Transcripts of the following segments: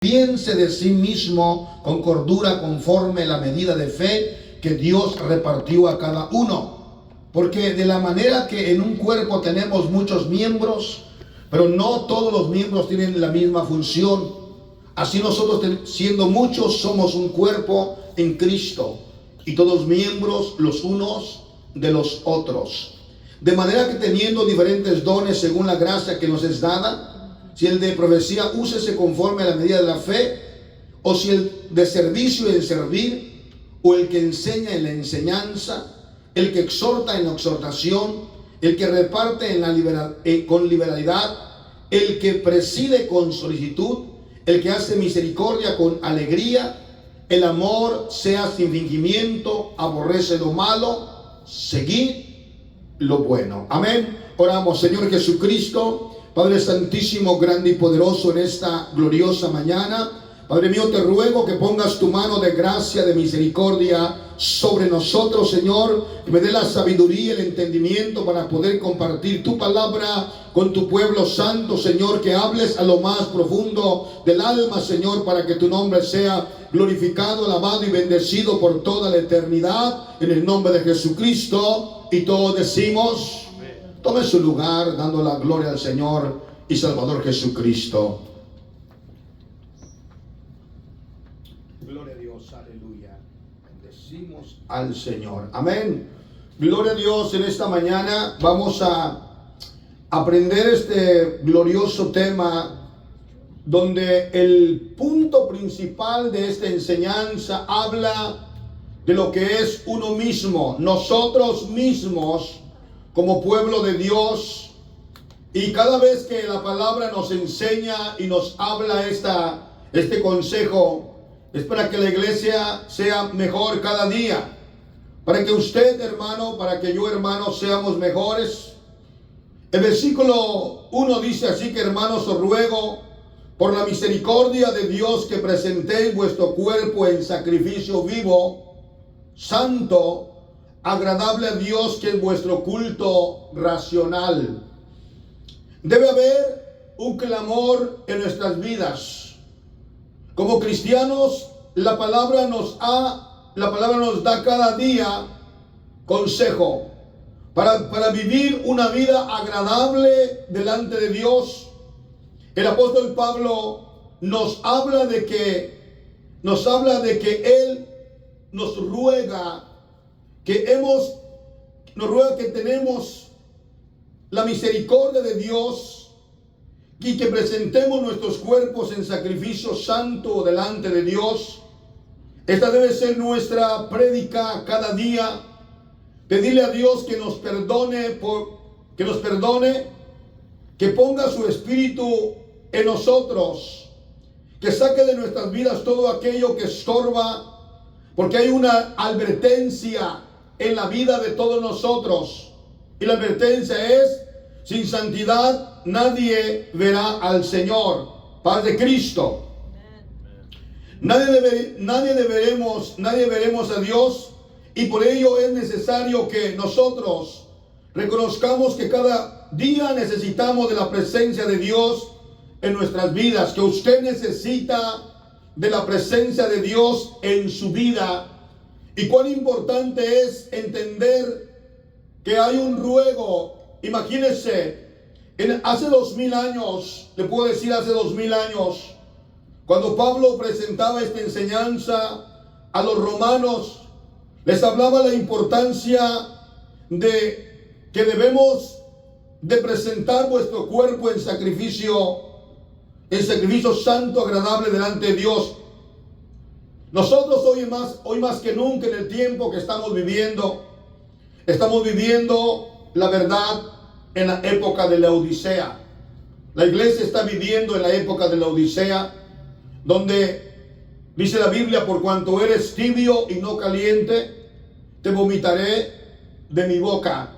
piense de sí mismo con cordura conforme la medida de fe que Dios repartió a cada uno. Porque de la manera que en un cuerpo tenemos muchos miembros, pero no todos los miembros tienen la misma función, así nosotros, siendo muchos, somos un cuerpo en Cristo, y todos miembros los unos de los otros. De manera que teniendo diferentes dones según la gracia que nos es dada, si el de profecía, úsese conforme a la medida de la fe, o si el de servicio en servir, o el que enseña en la enseñanza, el que exhorta en la exhortación, el que reparte con liberalidad, el que preside con solicitud, el que hace misericordia con alegría. El amor sea sin fingimiento, aborrece lo malo, seguid lo bueno. Amén. Oramos. Señor Jesucristo, Padre Santísimo, grande y poderoso, en esta gloriosa mañana, Padre mío, te ruego que pongas tu mano de gracia, de misericordia sobre nosotros, Señor, que me dé la sabiduría y el entendimiento para poder compartir tu palabra con tu pueblo santo, Señor, que hables a lo más profundo del alma, Señor, para que tu nombre sea glorificado, alabado y bendecido por toda la eternidad, en el nombre de Jesucristo. Y todos decimos: tome su lugar dando la gloria al Señor y Salvador Jesucristo. Gloria a Dios, aleluya. Bendecimos al Señor. Amén. Gloria a Dios. En esta mañana vamos a aprender este glorioso tema, donde el punto principal de esta enseñanza habla de lo que es uno mismo, nosotros mismos, como pueblo de Dios. Y cada vez que la palabra nos enseña y nos habla este consejo, es para que la iglesia sea mejor cada día, para que usted, hermano, para que yo, hermano, seamos mejores. El versículo 1 dice así: que hermanos, os ruego por la misericordia de Dios que presentéis vuestro cuerpo en sacrificio vivo, santo, agradable a Dios, que es vuestro culto racional. Debe haber un clamor en nuestras vidas. Como cristianos, la palabra nos da cada día consejo para vivir una vida agradable delante de Dios. El apóstol Pablo nos habla de que él nos ruega que tenemos la misericordia de Dios y que presentemos nuestros cuerpos en sacrificio santo delante de Dios. Esta debe ser nuestra prédica cada día. Pedirle a Dios que nos perdone, que ponga su espíritu en nosotros, que saque de nuestras vidas todo aquello que estorba. Porque hay una advertencia en la vida de todos nosotros. Y la advertencia es: sin santidad nadie verá al Señor. Paz de Cristo. Nadie veremos a Dios. Y por ello es necesario que nosotros reconozcamos que cada día necesitamos de la presencia de Dios en nuestras vidas. Que usted necesita de la presencia de Dios en su vida. Y cuán importante es entender que hay un ruego. Imagínense, hace 2000 años, le puedo decir hace 2000 años, cuando Pablo presentaba esta enseñanza a los romanos, les hablaba la importancia de que debemos de presentar vuestro cuerpo en sacrificio santo, agradable delante de Dios. Nosotros hoy más que nunca, en el tiempo que estamos viviendo la verdad en la época de la Odisea. La iglesia está viviendo en la época de la Odisea, donde dice la Biblia: por cuanto eres tibio y no caliente, te vomitaré de mi boca.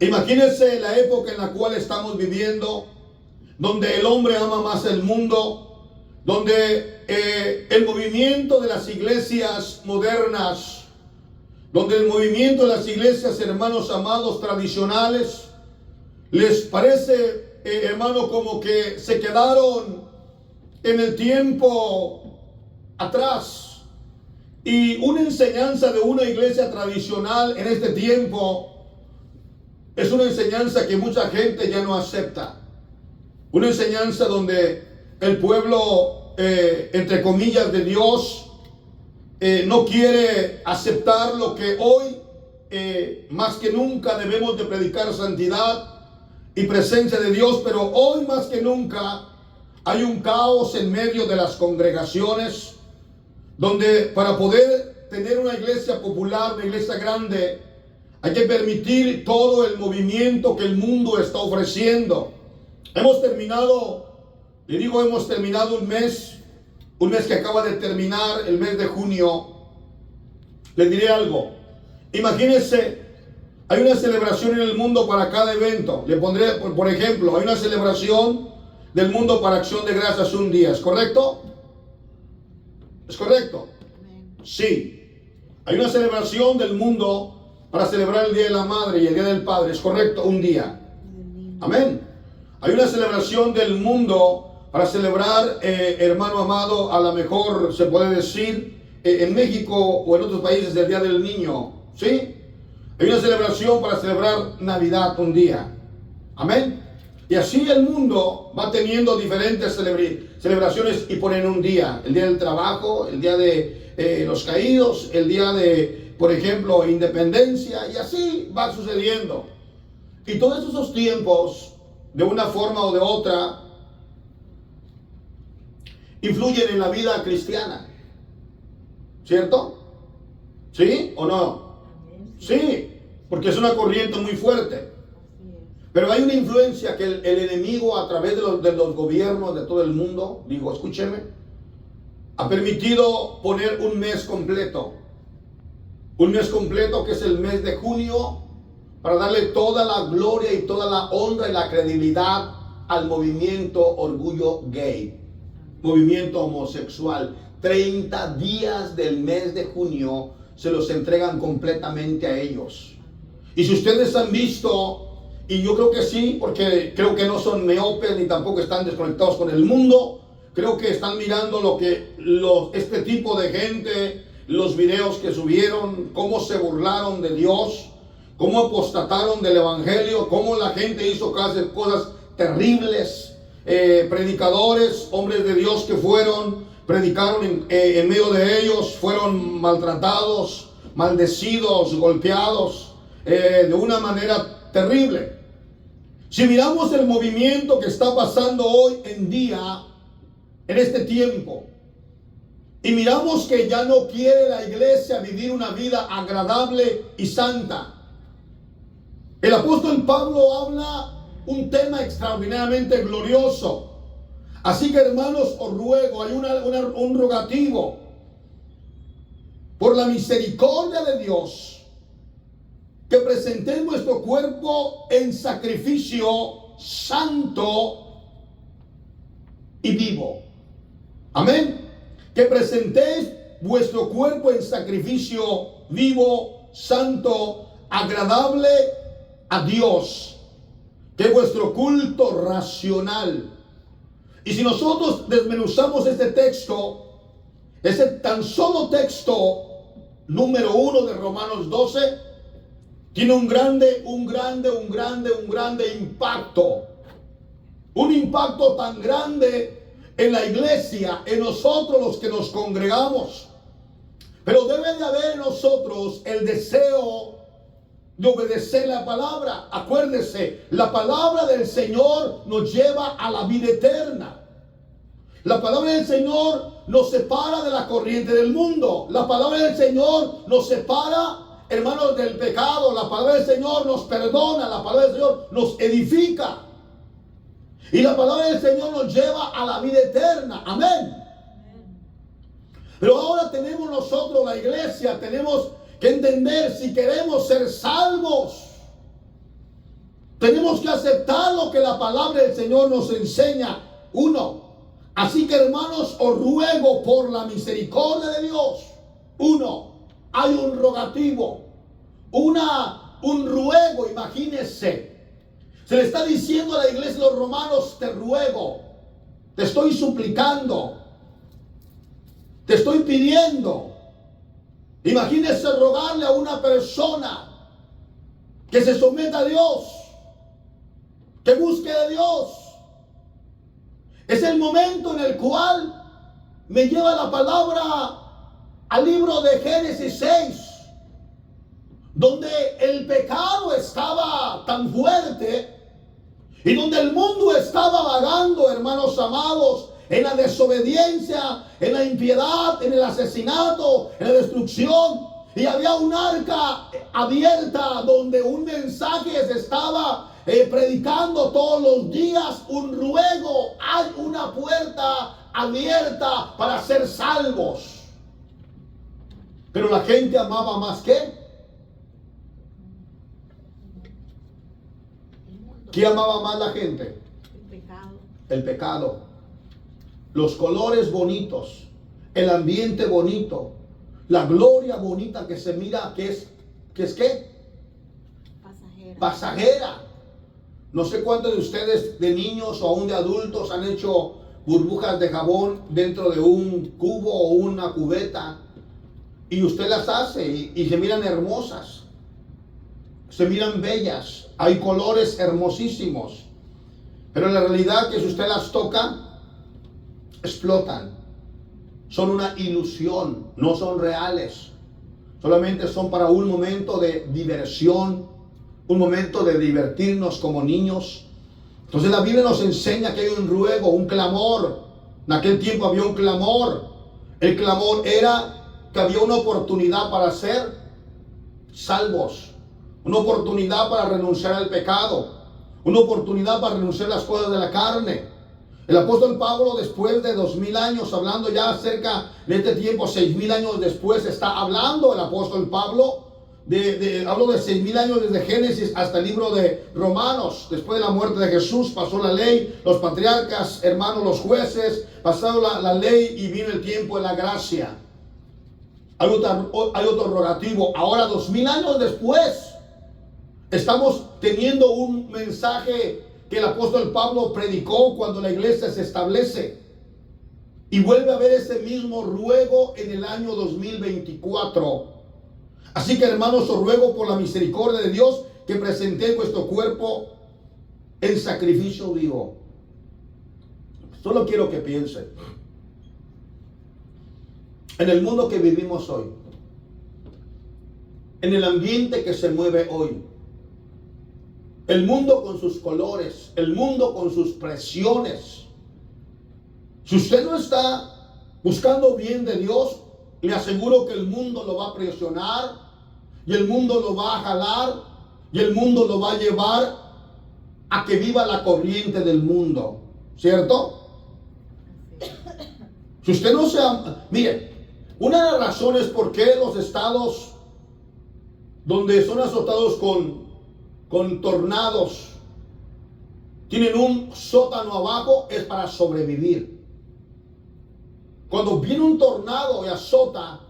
Imagínense la época en la cual estamos viviendo, donde el hombre ama más el mundo, donde el movimiento de las iglesias modernas, donde el movimiento de las iglesias, hermanos amados, tradicionales, les parece, hermano, como que se quedaron en el tiempo atrás y una enseñanza de una iglesia tradicional en este tiempo es una enseñanza que mucha gente ya no acepta. Una enseñanza donde el pueblo, entre comillas, de Dios, no quiere aceptar lo que hoy, más que nunca, debemos de predicar santidad y presencia de Dios. Pero hoy más que nunca hay un caos en medio de las congregaciones, donde para poder tener una iglesia popular, una iglesia grande, hay que permitir todo el movimiento que el mundo está ofreciendo. Hemos terminado un mes que acaba de terminar, el mes de junio. Les diré algo. Imagínense, hay una celebración en el mundo para cada evento. Le pondré, por ejemplo, hay una celebración del mundo para Acción de Gracias un día. ¿Es correcto? ¿Es correcto? Sí. Hay una celebración del mundo para celebrar el Día de la Madre y el Día del Padre. ¿Es correcto? Un día. Amén. Hay una celebración del mundo para celebrar, hermano amado, a lo mejor se puede decir, en México o en otros países, el Día del Niño. ¿Sí? Hay una celebración para celebrar Navidad un día. Amén. Y así el mundo va teniendo diferentes celebraciones y ponen un día. El Día del Trabajo, el Día de los Caídos, el Día de, por ejemplo, Independencia. Y así va sucediendo. Y todos esos tiempos, de una forma o de otra, influyen en la vida cristiana. ¿Cierto? ¿Sí o no? Sí, porque es una corriente muy fuerte. Pero hay una influencia que el enemigo, a través de los gobiernos de todo el mundo, digo, escúcheme, ha permitido poner un mes completo. Un mes completo que es el mes de junio, para darle toda la gloria y toda la honra y la credibilidad al movimiento Orgullo Gay, movimiento homosexual. 30 días del mes de junio se los entregan completamente a ellos. Y si ustedes han visto, y yo creo que sí, porque creo que no son miopes ni tampoco están desconectados con el mundo, creo que están mirando este tipo de gente, los videos que subieron, cómo se burlaron de Dios, cómo apostataron del evangelio, cómo la gente hizo cosas terribles, predicadores, hombres de Dios que predicaron en medio de ellos, fueron maltratados, maldecidos, golpeados, de una manera terrible. Si miramos el movimiento que está pasando hoy en día, en este tiempo, y miramos que ya no quiere la iglesia vivir una vida agradable y santa, el apóstol Pablo habla un tema extraordinariamente glorioso. Así que, hermanos, os ruego, hay un rogativo por la misericordia de Dios, que presentéis vuestro cuerpo en sacrificio santo y vivo. Amén. Que presentéis vuestro cuerpo en sacrificio vivo, santo, agradable a Dios, que es vuestro culto racional. Y si nosotros desmenuzamos este texto, ese tan solo texto número 1 de Romanos 12, tiene un grande impacto. Un impacto tan grande en la iglesia, en nosotros los que nos congregamos. Pero debe de haber en nosotros el deseo de obedecer la palabra. Acuérdese, la palabra del Señor nos lleva a la vida eterna. La palabra del Señor nos separa de la corriente del mundo. La palabra del Señor nos separa, hermanos, del pecado. La palabra del Señor nos perdona. La palabra del Señor nos edifica. Y la palabra del Señor nos lleva a la vida eterna. Amén. Pero ahora tenemos nosotros, la iglesia, tenemos que entender, si queremos ser salvos, tenemos que aceptar lo que la palabra del Señor nos enseña. Así que, hermanos, os ruego por la misericordia de Dios. Hay un rogativo, un ruego, imagínense. Se le está diciendo a la iglesia de los romanos, te ruego te estoy suplicando, te estoy pidiendo. Imagínese rogarle a una persona que se someta a Dios, que busque a Dios. Es el momento en el cual me lleva la palabra al libro de Génesis 6, donde el pecado estaba tan fuerte y donde el mundo estaba vagando, hermanos amados, en la desobediencia, en la impiedad, en el asesinato, en la destrucción. Y había un arca abierta donde un mensaje se estaba predicando todos los días, un ruego. Hay una puerta abierta para ser salvos. Pero la gente amaba más que. ¿Qué amaba más la gente? El pecado. El pecado. Los colores bonitos, el ambiente bonito, la gloria bonita que se mira que es ¿qué? Pasajera. Pasajera. No sé cuántos de ustedes de niños o aún de adultos han hecho burbujas de jabón dentro de un cubo o una cubeta y usted las hace y se miran hermosas, se miran bellas, hay colores hermosísimos, pero la realidad que si usted las toca, explotan. Son una ilusión, no son reales. Solamente son para un momento de diversión, un momento de divertirnos como niños. Entonces la Biblia nos enseña que hay un ruego, un clamor. En aquel tiempo había un clamor. El clamor era que había una oportunidad para ser salvos, una oportunidad para renunciar al pecado, una oportunidad para renunciar a las cosas de la carne. El apóstol Pablo, después de 2000 años, hablando ya cerca de este tiempo, 6000 años después, está hablando el apóstol Pablo, hablo de 6000 años desde Génesis hasta el libro de Romanos. Después de la muerte de Jesús pasó la ley, los patriarcas, hermanos, los jueces, pasaron la ley y vino el tiempo de la gracia. Hay otro rogativo. Ahora 2000 años después, estamos teniendo un mensaje que el apóstol Pablo predicó cuando la iglesia se establece. Y vuelve a haber ese mismo ruego en el año 2024. Así que, hermanos, os ruego por la misericordia de Dios que presentéis vuestro cuerpo en sacrificio vivo. Solo quiero que piensen en el mundo que vivimos hoy, en el ambiente que se mueve hoy. El mundo con sus colores, el mundo con sus presiones. Si usted no está buscando bien de Dios, le aseguro que el mundo lo va a presionar, y el mundo lo va a jalar, y el mundo lo va a llevar a que viva la corriente del mundo. ¿Cierto? Si usted no se... Mire, una de las razones por qué los estados donde son azotados con tornados tienen un sótano abajo es para sobrevivir. Cuando viene un tornado y azota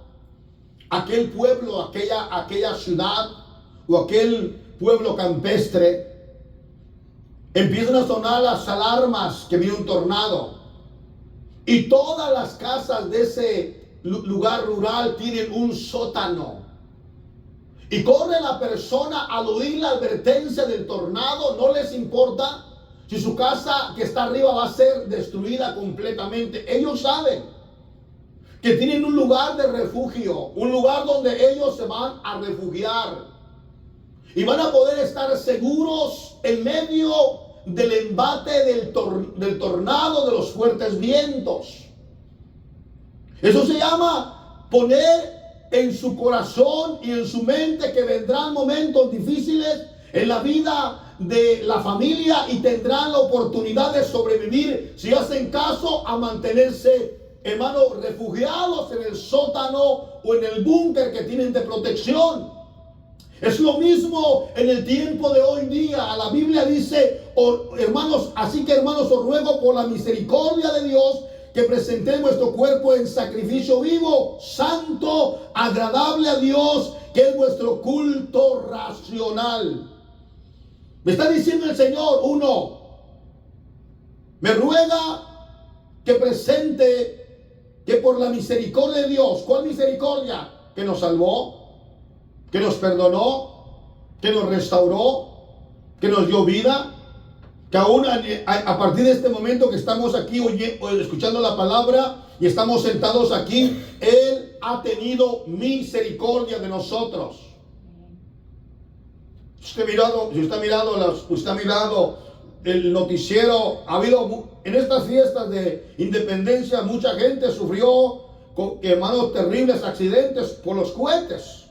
aquel pueblo, aquella ciudad o aquel pueblo campestre, empiezan a sonar las alarmas que viene un tornado, y todas las casas de ese lugar rural tienen un sótano. Y corre la persona al oír la advertencia del tornado, no les importa si su casa que está arriba va a ser destruida completamente. Ellos saben que tienen un lugar de refugio, un lugar donde ellos se van a refugiar. Y van a poder estar seguros en medio del embate del tornado, de los fuertes vientos. Eso se llama poner en su corazón y en su mente que vendrán momentos difíciles en la vida de la familia y tendrán la oportunidad de sobrevivir si hacen caso a mantenerse, hermanos, refugiados en el sótano o en el búnker que tienen de protección. Es lo mismo en el tiempo de hoy día. La Biblia dice, hermanos, así que hermanos, os ruego por la misericordia de Dios que presentéis vuestro cuerpo en sacrificio vivo, santo, agradable a Dios, que es vuestro culto racional. Me está diciendo el Señor, uno, me ruega que presente que por la misericordia de Dios, ¿cuál misericordia? Que nos salvó, que nos perdonó, que nos restauró, que nos dio vida, que aún a partir de este momento que estamos aquí escuchando la palabra y estamos sentados aquí, Él ha tenido misericordia de nosotros. Usted ha mirado el noticiero. Ha habido en estas fiestas de independencia, mucha gente sufrió, hermanos, terribles accidentes por los cohetes.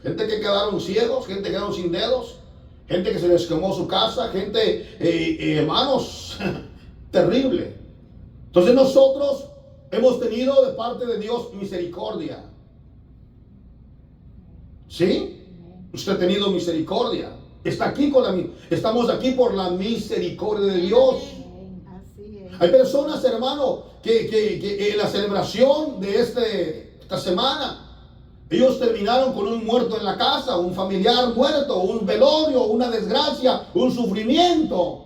Gente que quedaron ciegos, gente que quedaron sin dedos, gente que se les quemó su casa, gente, hermanos, terrible. Entonces nosotros hemos tenido de parte de Dios misericordia. ¿Sí? Usted ha tenido misericordia. Estamos aquí por la misericordia de Dios. Así es. Hay personas, hermano, que en la celebración de esta semana, ellos terminaron con un muerto en la casa, un familiar muerto, un velorio, una desgracia, un sufrimiento.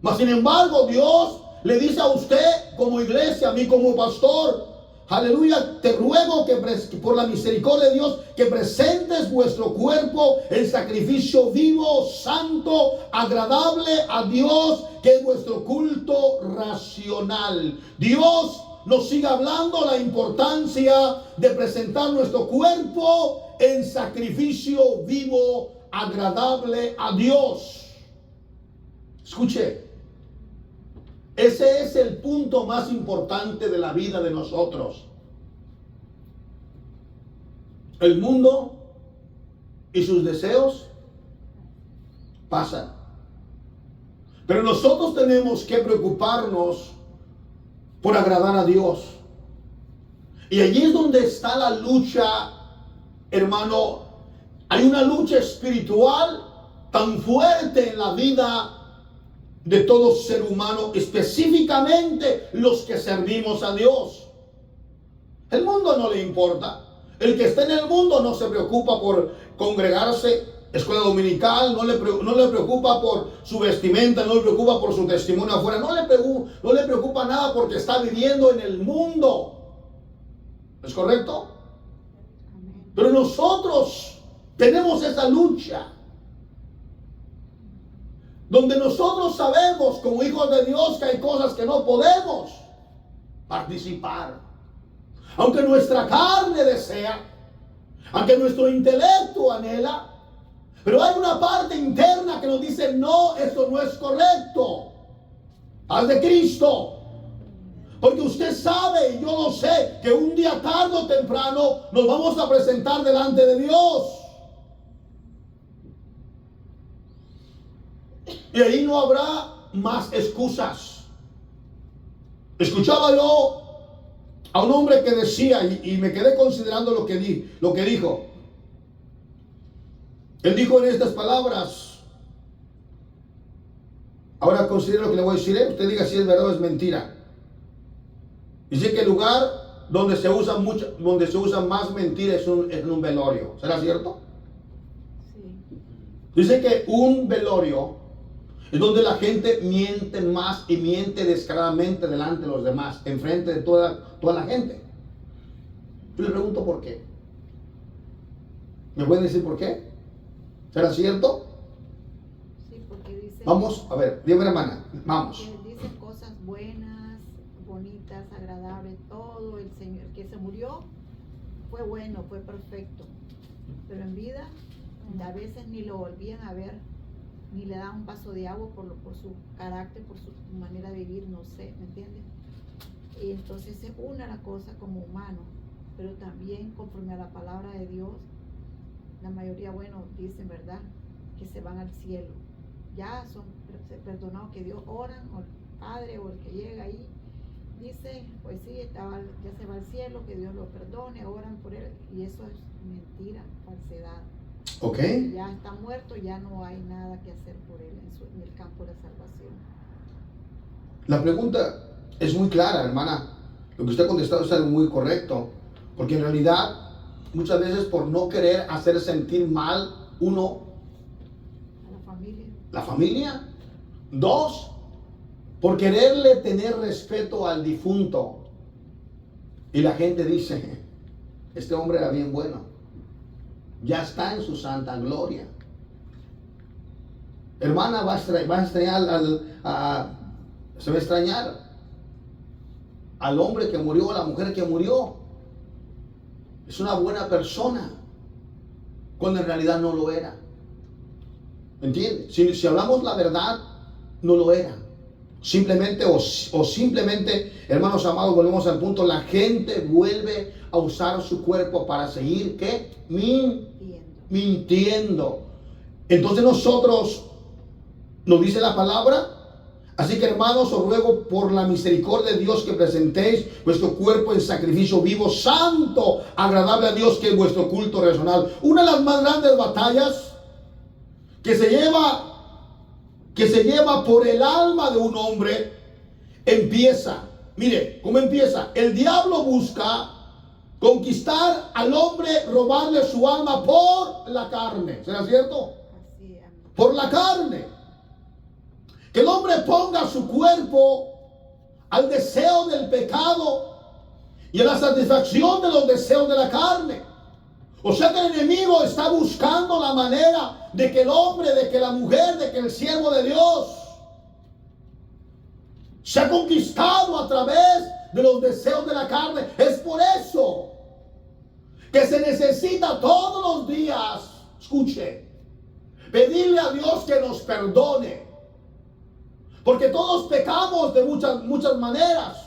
Mas sin embargo, Dios le dice a usted como iglesia, a mí como pastor, aleluya, te ruego que por la misericordia de Dios, que presentes vuestro cuerpo en sacrificio vivo, santo, agradable a Dios, que es vuestro culto racional. Dios nos sigue hablando la importancia de presentar nuestro cuerpo en sacrificio vivo, agradable a Dios. Escuche, ese es el punto más importante de la vida de nosotros. El mundo y sus deseos pasan, pero nosotros tenemos que preocuparnos por agradar a Dios. Y allí es donde está la lucha, hermano. Hay una lucha espiritual tan fuerte en la vida de todo ser humano, específicamente los que servimos a Dios. El mundo no le importa. El que está en el mundo no se preocupa por congregarse, escuela dominical, no le preocupa por su vestimenta, no le preocupa por su testimonio afuera, no le preocupa nada porque está viviendo en el mundo. ¿Es correcto? Pero nosotros tenemos esa lucha, donde nosotros sabemos como hijos de Dios que hay cosas que no podemos participar. Aunque nuestra carne desea, aunque nuestro intelecto anhela, pero hay una parte interna que nos dice, no, esto no es correcto. Haz de Cristo. Porque usted sabe, y yo lo sé, que un día tarde o temprano nos vamos a presentar delante de Dios. Y ahí no habrá más excusas. Escuchaba yo a un hombre que decía, y me quedé considerando lo que dijo. Él dijo en estas palabras, ahora considere lo que le voy a decir, usted diga si es verdad o es mentira. Dice que el lugar donde se usa más mentira es en un velorio. ¿Será cierto? Sí. Dice que un velorio es donde la gente miente más y miente descaradamente delante de los demás, enfrente de toda la gente. Yo le pregunto por qué. ¿Me pueden decir por qué? ¿Será cierto? Sí, porque dice. Vamos, a ver, dígame, hermana, vamos. Que dice cosas buenas, bonitas, agradables, todo. El Señor que se murió fue bueno, fue perfecto. Pero en vida, a veces ni lo volvían a ver, ni le daban un vaso de agua por su carácter, por su manera de vivir, no sé, ¿me entiendes? Y entonces es una la cosa como humano, pero también conforme a la palabra de Dios, la mayoría, bueno, dicen, ¿verdad?, que se van al cielo. Ya son perdonados, que Dios oran, o el Padre, o el que llega ahí, dice, pues sí, ya se va al cielo, que Dios lo perdone, oran por él, y eso es mentira, falsedad. Ok. Ya está muerto, ya no hay nada que hacer por él en el campo de la salvación. La pregunta es muy clara, hermana. Lo que usted ha contestado es algo muy correcto, porque en realidad muchas veces por no querer hacer sentir mal uno, A la familia. la familia, dos, por quererle tener respeto al difunto. Y la gente dice, este hombre era bien bueno, ya está en su santa gloria. Hermana, va a extrañar se va a extrañar al hombre que murió, a la mujer que murió. Es una buena persona, cuando en realidad no lo era. ¿Entiendes? Si hablamos la verdad, no lo era. Simplemente, o simplemente, hermanos amados, volvemos al punto, la gente vuelve a usar su cuerpo para seguir, ¿qué? Mintiendo. Entonces nosotros, nos dice la palabra, así que hermanos, os ruego por la misericordia de Dios que presentéis vuestro cuerpo en sacrificio vivo, santo, agradable a Dios, que es vuestro culto racional. Una de las más grandes batallas que se lleva por el alma de un hombre, empieza, mire, ¿cómo empieza? El diablo busca conquistar al hombre, robarle su alma por la carne. ¿Será cierto? Por la carne. Que el hombre ponga su cuerpo al deseo del pecado y a la satisfacción de los deseos de la carne. O sea que el enemigo está buscando la manera de que el hombre, de que la mujer, de que el siervo de Dios sea conquistado a través de los deseos de la carne. Es por eso que se necesita todos los días, escuche, pedirle a Dios que nos perdone. Porque todos pecamos de muchas maneras.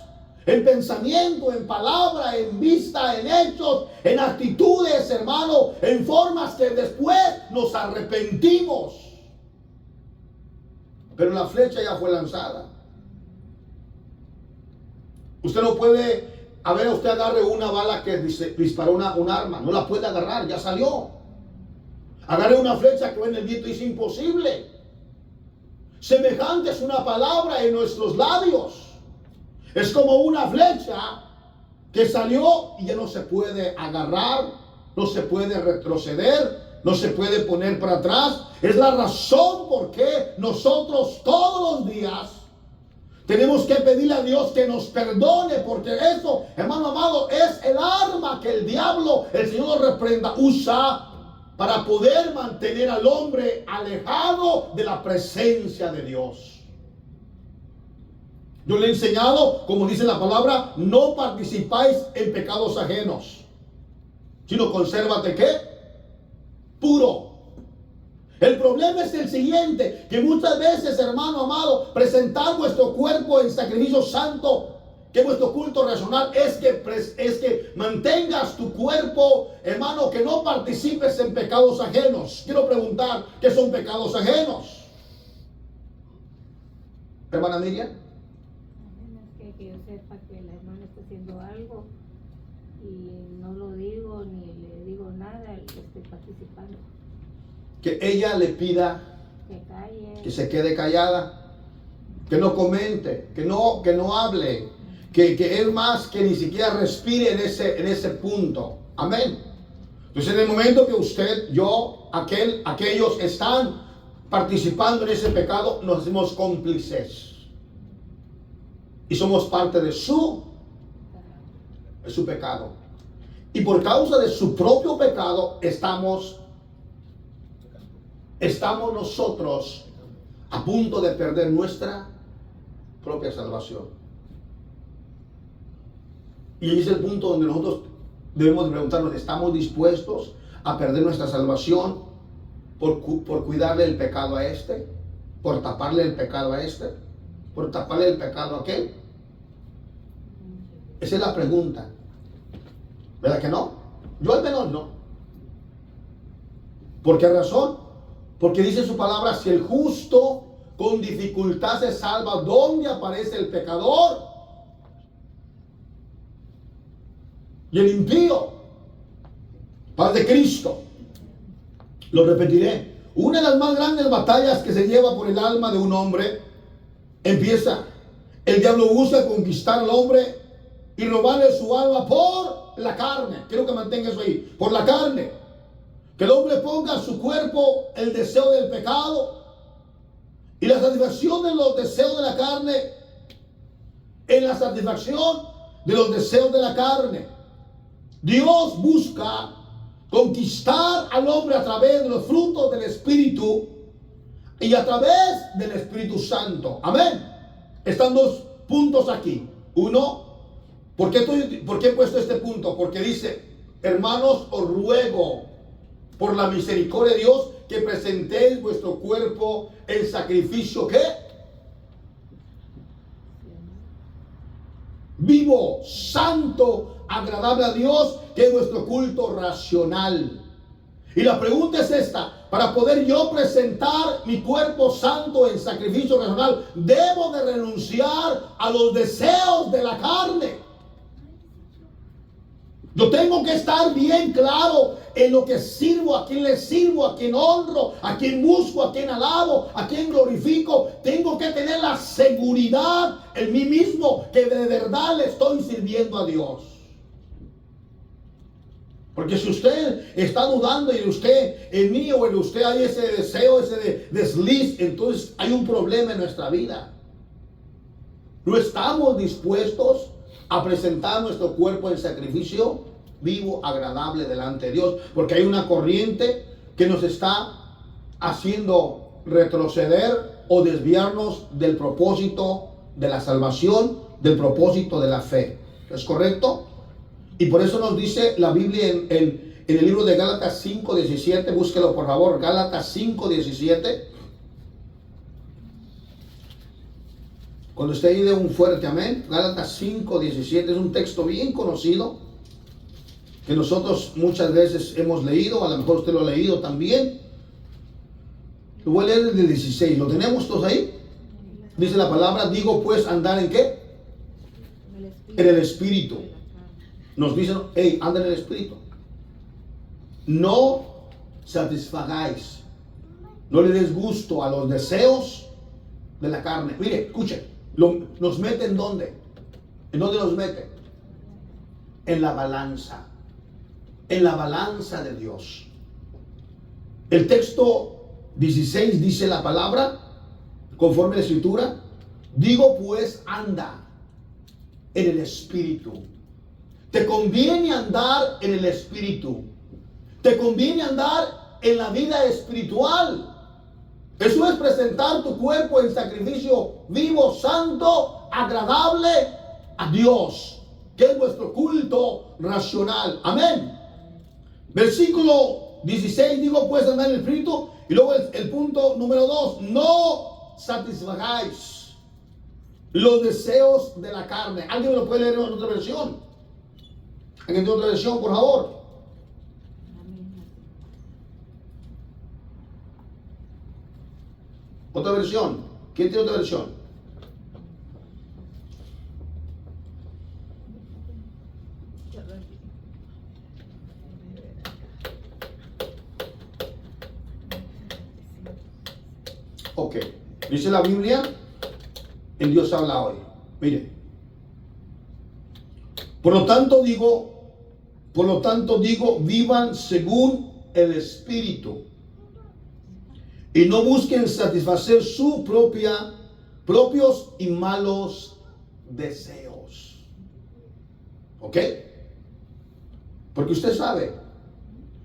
En pensamiento, en palabra, en vista, en hechos, en actitudes, hermano, en formas que después nos arrepentimos. Pero la flecha ya fue lanzada. Usted no puede, a ver, usted agarre una bala que disparó un arma, no la puede agarrar, ya salió. Agarre una flecha que va en el viento y es imposible. Semejante es una palabra en nuestros labios. Es como una flecha que salió y ya no se puede agarrar, no se puede retroceder, no se puede poner para atrás. Es la razón por qué nosotros todos los días tenemos que pedirle a Dios que nos perdone, porque eso, hermano amado, es el arma que el diablo, el Señor lo reprenda, usa para poder mantener al hombre alejado de la presencia de Dios. Yo le he enseñado, como dice la palabra, no participáis en pecados ajenos, sino consérvate, ¿qué? Puro. El problema es el siguiente, que muchas veces, hermano amado, presentar vuestro cuerpo en sacrificio santo, que vuestro culto racional es que mantengas tu cuerpo, hermano, que no participes en pecados ajenos. Quiero preguntar, ¿qué son pecados ajenos? Hermana Miriam. Que yo sepa que la hermana está haciendo algo y no lo digo ni le digo nada, estoy participando. Que ella le pida que calle, que se quede callada, que no comente, que no hable, que es más, que ni siquiera respire en ese punto. Amén. Entonces, en el momento que usted, yo, aquellos están participando en ese pecado, nos hacemos cómplices. Y somos parte de su pecado. Y por causa de su propio pecado, estamos nosotros a punto de perder nuestra propia salvación. Y es el punto donde nosotros debemos preguntarnos, ¿estamos dispuestos a perder nuestra salvación por cuidarle el pecado a este? ¿Por taparle el pecado a este? ¿Por taparle el pecado a aquel? Esa es la pregunta. ¿Verdad que no? Yo al menos no. ¿Por qué razón? Porque dice su palabra, si el justo con dificultad se salva, ¿dónde aparece el pecador? Y el impío. Paz de Cristo. Lo repetiré. Una de las más grandes batallas que se lleva por el alma de un hombre empieza. El diablo busca conquistar al hombre y robarle su alma por la carne. Quiero que mantenga eso ahí. Por la carne. Que el hombre ponga a su cuerpo el deseo del pecado y la satisfacción de los deseos de la carne en la satisfacción de los deseos de la carne. Dios busca conquistar al hombre a través de los frutos del Espíritu y a través del Espíritu Santo. Amén. Están dos puntos aquí. Uno, ¿por qué he puesto este punto? Porque dice, hermanos, os ruego por la misericordia de Dios que presentéis vuestro cuerpo en sacrificio, ¿qué? Vivo, santo, agradable a Dios, que es nuestro culto racional. Y la pregunta es esta: para poder yo presentar mi cuerpo santo en sacrificio racional, debo de renunciar a los deseos de la carne. Yo tengo que estar bien claro en lo que sirvo, a quién le sirvo, a quién honro, a quién busco, a quién alabo, a quién glorifico. Tengo que tener la seguridad en mí mismo que de verdad le estoy sirviendo a Dios. Porque si usted está dudando y en usted, en mí o en usted hay ese deseo, ese desliz, entonces hay un problema en nuestra vida. No estamos dispuestos a presentar nuestro cuerpo en sacrificio vivo, agradable delante de Dios, porque hay una corriente que nos está haciendo retroceder o desviarnos del propósito de la salvación, del propósito de la fe. ¿Es correcto? Y por eso nos dice la Biblia en el libro de Gálatas 5:17, búsquelo por favor, Gálatas 5:17. Cuando usted oye un fuerte amén, Gálatas 5:17 es un texto bien conocido que nosotros muchas veces hemos leído, a lo mejor usted lo ha leído también. Lo voy a leer desde el 16, ¿lo tenemos todos ahí? Dice la palabra, digo pues andar en ¿qué? En el Espíritu. Nos dicen, hey, anda en el Espíritu. No satisfagáis, no le des gusto a los deseos de la carne. Mire, escuche, nos mete ¿en dónde? ¿En dónde nos mete? En la balanza. En la balanza de Dios. El texto 16 dice la palabra, conforme a la Escritura, digo pues anda en el Espíritu. Te conviene andar en el Espíritu. Te conviene andar en la vida espiritual. Eso es presentar tu cuerpo en sacrificio vivo, santo, agradable a Dios, que es nuestro culto racional. Amén. Versículo 16, digo pues andar en el Espíritu. Y luego el punto número 2, no satisfagáis los deseos de la carne. ¿Alguien me lo puede leer en otra versión? ¿Alguien tiene otra versión, por favor? Otra versión. ¿Quién tiene otra versión? Ok. Dice la Biblia, el Dios habla hoy. Mire. Por lo tanto digo, vivan según el Espíritu y no busquen satisfacer sus propios y malos deseos. ¿Ok? Porque usted sabe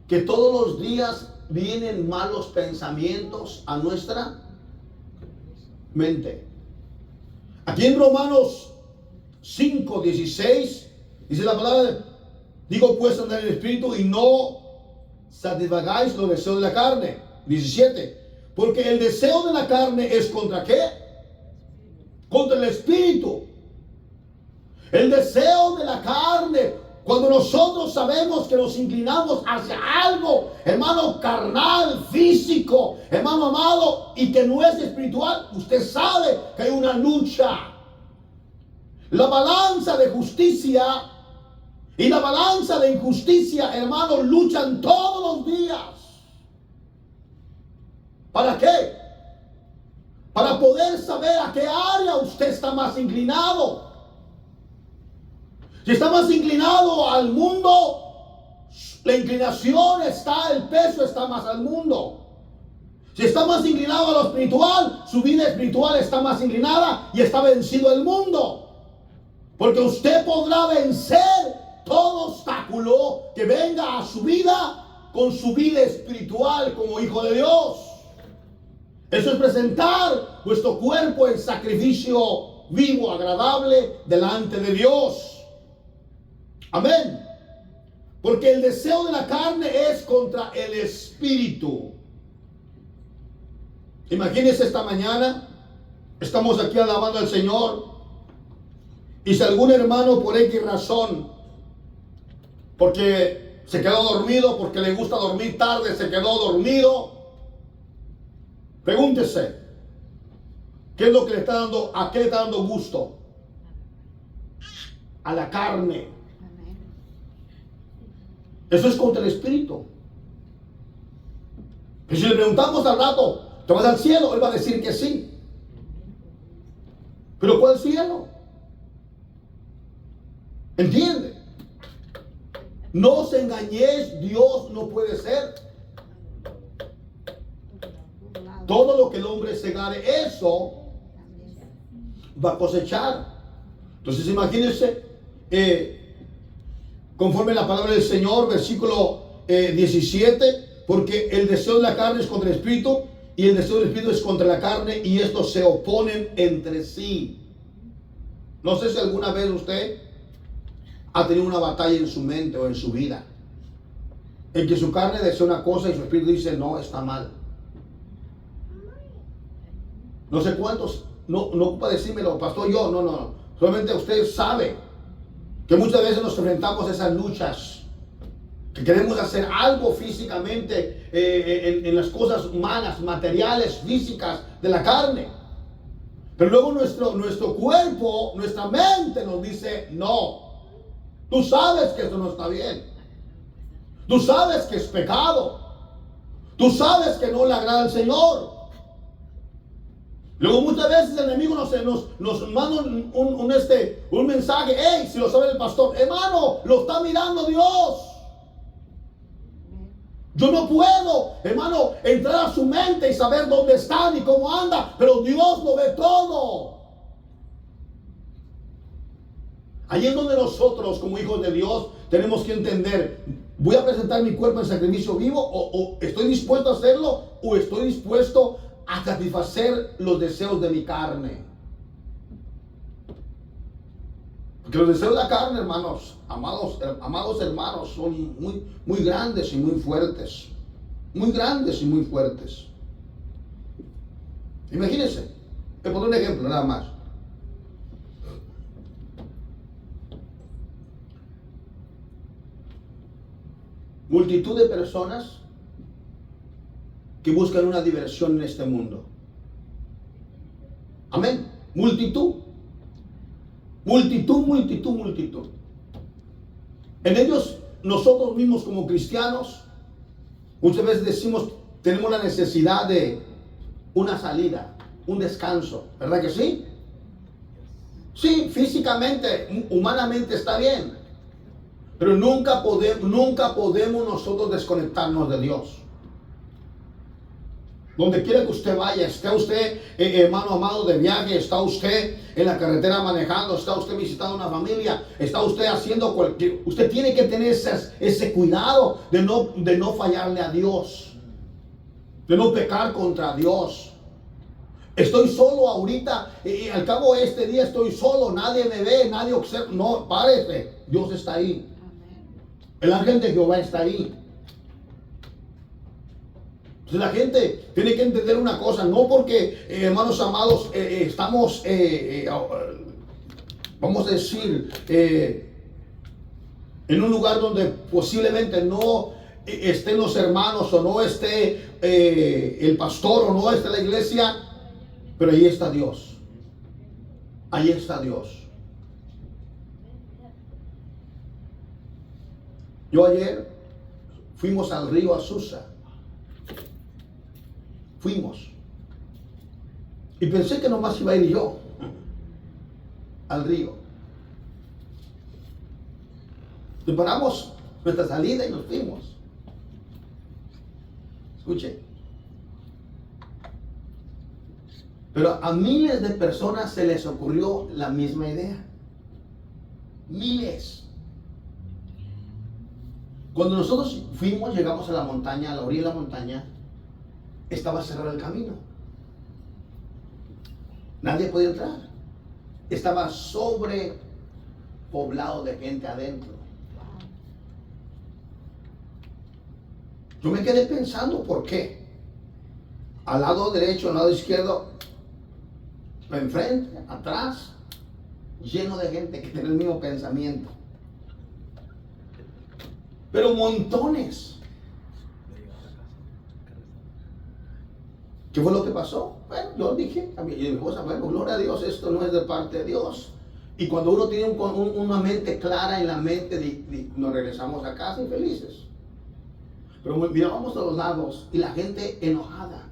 que todos los días vienen malos pensamientos a nuestra mente. Aquí en Romanos 5:16 dice la palabra, digo pues andar en el Espíritu y no satisfagáis los deseos de la carne. 17, porque el deseo de la carne es ¿contra qué? Contra el Espíritu. El deseo de la carne, cuando nosotros sabemos que nos inclinamos hacia algo, hermano, carnal, físico, hermano amado, y que no es espiritual, usted sabe que hay una lucha. La balanza de justicia y la balanza de injusticia, hermanos, luchan todos los días. ¿Para qué? Para poder saber a qué área usted está más inclinado. Si está más inclinado al mundo, la inclinación está, el peso está más al mundo. Si está más inclinado a lo espiritual, su vida espiritual está más inclinada y está vencido el mundo. Porque usted podrá vencer todo obstáculo que venga a su vida con su vida espiritual como hijo de Dios. Eso es presentar vuestro cuerpo en sacrificio vivo, agradable, delante de Dios. Amén. Porque el deseo de la carne es contra el espíritu. Imagínense esta mañana, estamos aquí alabando al Señor. Y si algún hermano por X razón, porque se quedó dormido, porque le gusta dormir tarde, se quedó dormido, pregúntese, ¿qué es lo que le está dando, a qué le está dando gusto? A la carne. Eso es contra el espíritu. Y si le preguntamos al rato, ¿te vas al cielo? Él va a decir que sí. ¿Pero cuál cielo? ¿Entiende? No os engañéis, Dios no puede ser. Todo lo que el hombre segare, eso va a cosechar. Entonces imagínense, conforme la palabra del Señor, versículo 17, porque el deseo de la carne es contra el espíritu y el deseo del espíritu es contra la carne y estos se oponen entre sí. No sé si alguna vez usted ha tenido una batalla en su mente o en su vida, en que su carne desea una cosa y su espíritu dice no, está mal. No sé cuántos, no ocupa decírmelo, pastor, yo, no, solamente usted sabe que muchas veces nos enfrentamos a esas luchas, que queremos hacer algo físicamente en las cosas humanas, materiales, físicas de la carne, pero luego nuestro cuerpo, nuestra mente nos dice no. Tú sabes que esto no está bien. Tú sabes que es pecado. Tú sabes que no le agrada al Señor. Luego muchas veces el enemigo nos manda un mensaje. Hey, si lo sabe el pastor, hermano, lo está mirando Dios. Yo no puedo, hermano, entrar a su mente y saber dónde está ni cómo anda, pero Dios lo ve todo. Allí es donde nosotros, como hijos de Dios, tenemos que entender, ¿voy a presentar mi cuerpo en sacrificio vivo o estoy dispuesto a hacerlo o estoy dispuesto a satisfacer los deseos de mi carne? Porque los deseos de la carne, hermanos, amados hermanos, son muy grandes y muy fuertes. Muy grandes y muy fuertes. Imagínense, te pongo un ejemplo nada más. Multitud de personas que buscan una diversión en este mundo. Amén. Multitud. En ellos, nosotros mismos como cristianos, muchas veces decimos, tenemos la necesidad de una salida, un descanso. ¿Verdad que sí? Sí, físicamente, humanamente está bien. Pero nunca podemos nosotros desconectarnos de Dios. Donde quiera que usted vaya, esté usted, hermano amado, de viaje, está usted en la carretera manejando, está usted visitando una familia, está usted haciendo cualquier... Usted tiene que tener ese cuidado de no fallarle a Dios, de no pecar contra Dios. Estoy solo ahorita, al cabo de este día estoy solo, nadie me ve, nadie observa. No, párese, Dios está ahí. El ángel de Jehová está ahí. Entonces la gente tiene que entender una cosa, no porque, hermanos amados, estamos, vamos a decir, en un lugar donde posiblemente no estén los hermanos o no esté el pastor o no esté la iglesia, pero ahí está Dios. Ahí está Dios. Yo ayer fuimos al río Azusa. Fuimos. Y pensé que nomás iba a ir yo al río. Preparamos nuestra salida y nos fuimos. Escuche. Pero a miles de personas se les ocurrió la misma idea. Miles. Cuando nosotros llegamos a la montaña, a la orilla de la montaña, estaba cerrado el camino. Nadie podía entrar. Estaba sobrepoblado de gente adentro. Yo me quedé pensando por qué. Al lado derecho, al lado izquierdo, enfrente, atrás, lleno de gente que tiene el mismo pensamiento. Pero montones. ¿Qué fue lo que pasó? Bueno, yo dije a mi esposa, bueno, gloria a Dios, esto no es de parte de Dios. Y cuando uno tiene una mente clara en la mente, nos regresamos a casa y felices. Pero mirábamos a los lados y la gente enojada.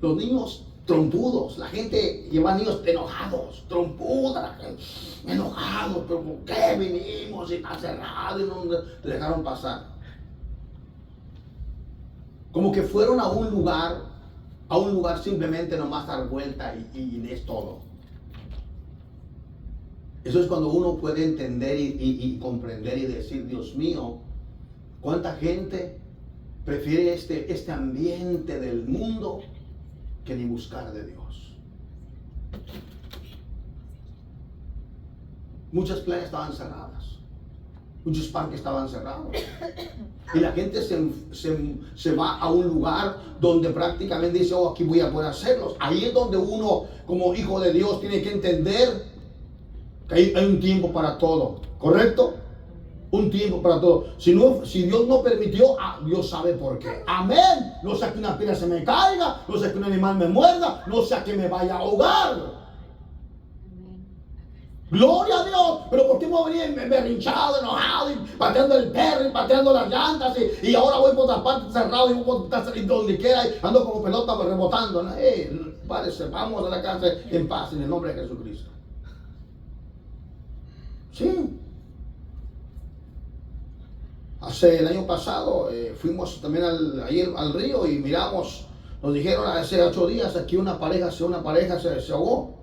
Los niños trompudos, la gente lleva niños enojados, trompuda la gente, enojados, pero ¿por qué vinimos y está cerrado y no te dejaron pasar? Como que fueron a un lugar simplemente nomás dar vuelta y es todo. Eso es cuando uno puede entender y comprender y decir, Dios mío, cuánta gente prefiere este ambiente del mundo que ni buscar de Dios. Muchas playas estaban cerradas, muchos parques estaban cerrados, y la gente se va a un lugar donde prácticamente dice, oh, aquí voy a poder hacerlos. Ahí es donde uno, como hijo de Dios, tiene que entender que hay un tiempo para todo, ¿correcto? Un tiempo para todo. Si Dios no permitió, Dios sabe por qué. Amén. No sea que una piedra se me caiga, no sea que un animal me muerda, no sea que me vaya a ahogar. Amén. Gloria a Dios. Pero ¿por qué me venía berrinchado, enojado, y pateando el perro y pateando las llantas y ahora voy por otra parte cerrado y voy por donde quiera y ando como pelota rebotando? Parece, vamos a la casa en paz en el nombre de Jesucristo. Sí. El año pasado fuimos también al río y miramos, nos dijeron hace 8 días aquí una pareja se ahogó.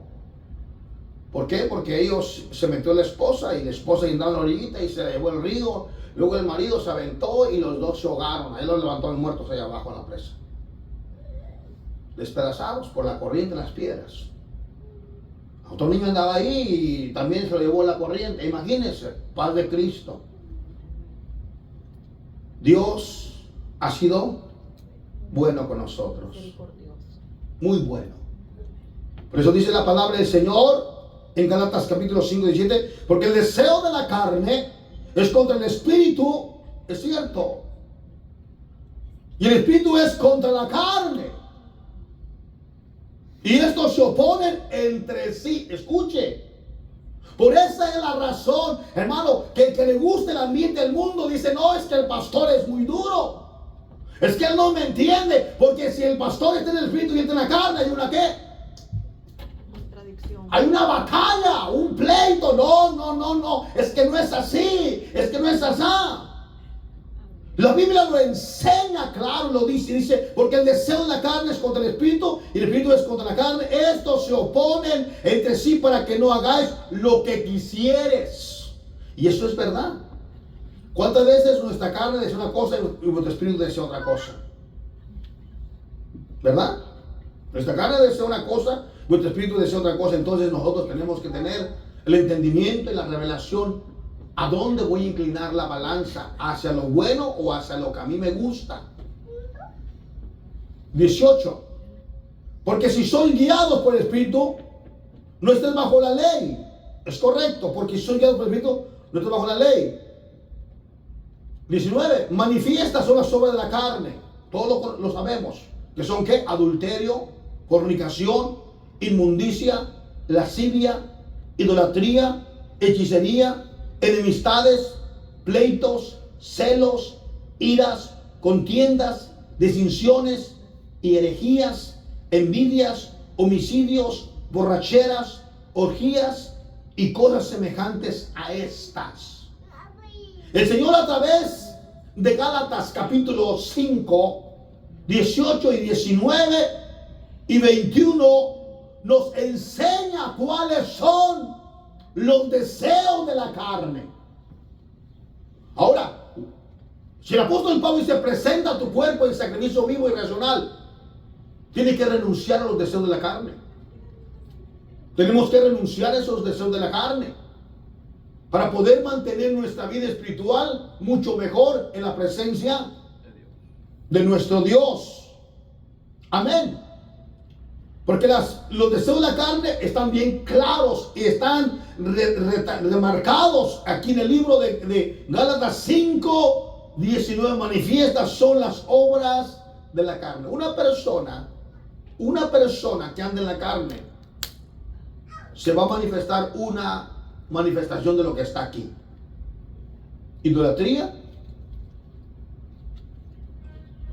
¿Por qué? Porque ellos se metió la esposa entró en la orillita y se llevó el río. Luego el marido se aventó y los dos se ahogaron. Ahí los levantaron muertos allá abajo en la presa, despedazados por la corriente y las piedras. Otro niño andaba ahí y también se lo llevó la corriente. Imagínense, paz de Cristo. Dios ha sido bueno con nosotros. Muy bueno. Por eso dice la palabra del Señor en Gálatas capítulo 5, 17. Porque el deseo de la carne es contra el espíritu, es cierto. Y el espíritu es contra la carne. Y estos se oponen entre sí. Escuche. Por esa es la razón, hermano, que el que le gusta el ambiente del mundo dice, no, es que el pastor es muy duro. Es que él no me entiende, porque si el pastor está en el espíritu y está en la carne, ¿hay una qué? Contradicción. Hay una batalla, un pleito. No, es que no es así, es que no es así. La Biblia lo enseña, claro, lo dice, porque el deseo de la carne es contra el espíritu y el espíritu es contra la carne. Estos se oponen entre sí para que no hagáis lo que quisieres. Y eso es verdad. ¿Cuántas veces nuestra carne desea una cosa y nuestro espíritu desea otra cosa? ¿Verdad? Nuestra carne desea una cosa, nuestro espíritu desea otra cosa. Entonces nosotros tenemos que tener el entendimiento y la revelación. ¿A dónde voy a inclinar la balanza? ¿Hacia lo bueno o hacia lo que a mí me gusta? 18. Porque si soy guiado por el Espíritu, no estés bajo la ley. Es correcto, porque si soy guiado por el Espíritu, no estés bajo la ley. 19. Manifiestas son las obras de la carne. Todos lo sabemos. ¿Que son qué? Adulterio, fornicación, inmundicia, lascivia, idolatría, hechicería, enemistades, pleitos, celos, iras, contiendas, disensiones y herejías, envidias, homicidios, borracheras, orgías y cosas semejantes a estas. El Señor a través de Gálatas capítulo 5, 18 y 19 y 21 nos enseña cuáles son los deseos de la carne. Ahora, si el apóstol Pablo dice, presenta tu cuerpo en sacrificio vivo y racional, tiene que renunciar a los deseos de la carne. Tenemos que renunciar a esos deseos de la carne para poder mantener nuestra vida espiritual mucho mejor en la presencia de nuestro Dios. Amén. Porque los deseos de la carne están bien claros y están remarcados aquí en el libro de Gálatas 5:19. Manifiestas son las obras de la carne. Una persona que anda en la carne se va a manifestar una manifestación de lo que está aquí: idolatría,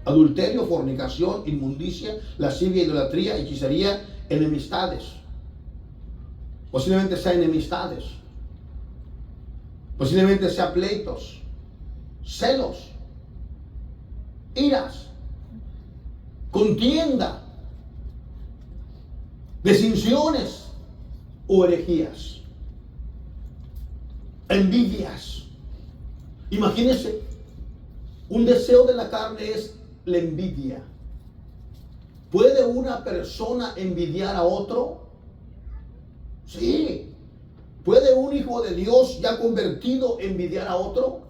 adulterio, fornicación, inmundicia, lascivia, idolatría, hechicería, enemistades. Posiblemente sea enemistades. Posiblemente sea pleitos, celos, iras, contienda, desinciones o herejías, envidias. Imagínense, un deseo de la carne es la envidia. ¿Puede una persona envidiar a otro? Sí. ¿Puede un hijo de Dios ya convertido envidiar a otro?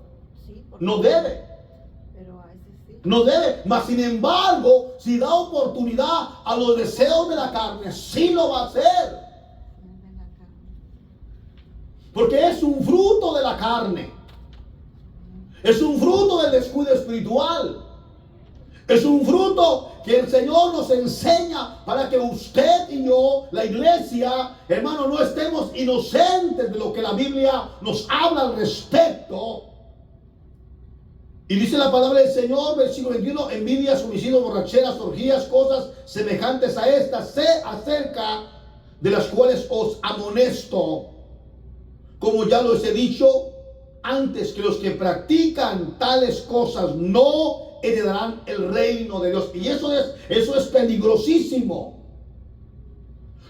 Sí, No debe. pero a veces sí. No debe. Mas sin embargo, si da oportunidad a los deseos de la carne, sí lo va a hacer. Anda en la carne. Porque es un fruto de la carne. Es un fruto del descuido espiritual. Es un fruto que el Señor nos enseña para que usted y yo, la iglesia, hermano, no estemos inocentes de lo que la Biblia nos habla al respecto. Y dice la palabra del Señor, versículo 21, envidias, homicidios, borracheras, orgías, cosas semejantes a estas, sé acerca de las cuales os amonesto, como ya los he dicho antes, que los que practican tales cosas no heredarán el reino de Dios. Y eso es peligrosísimo.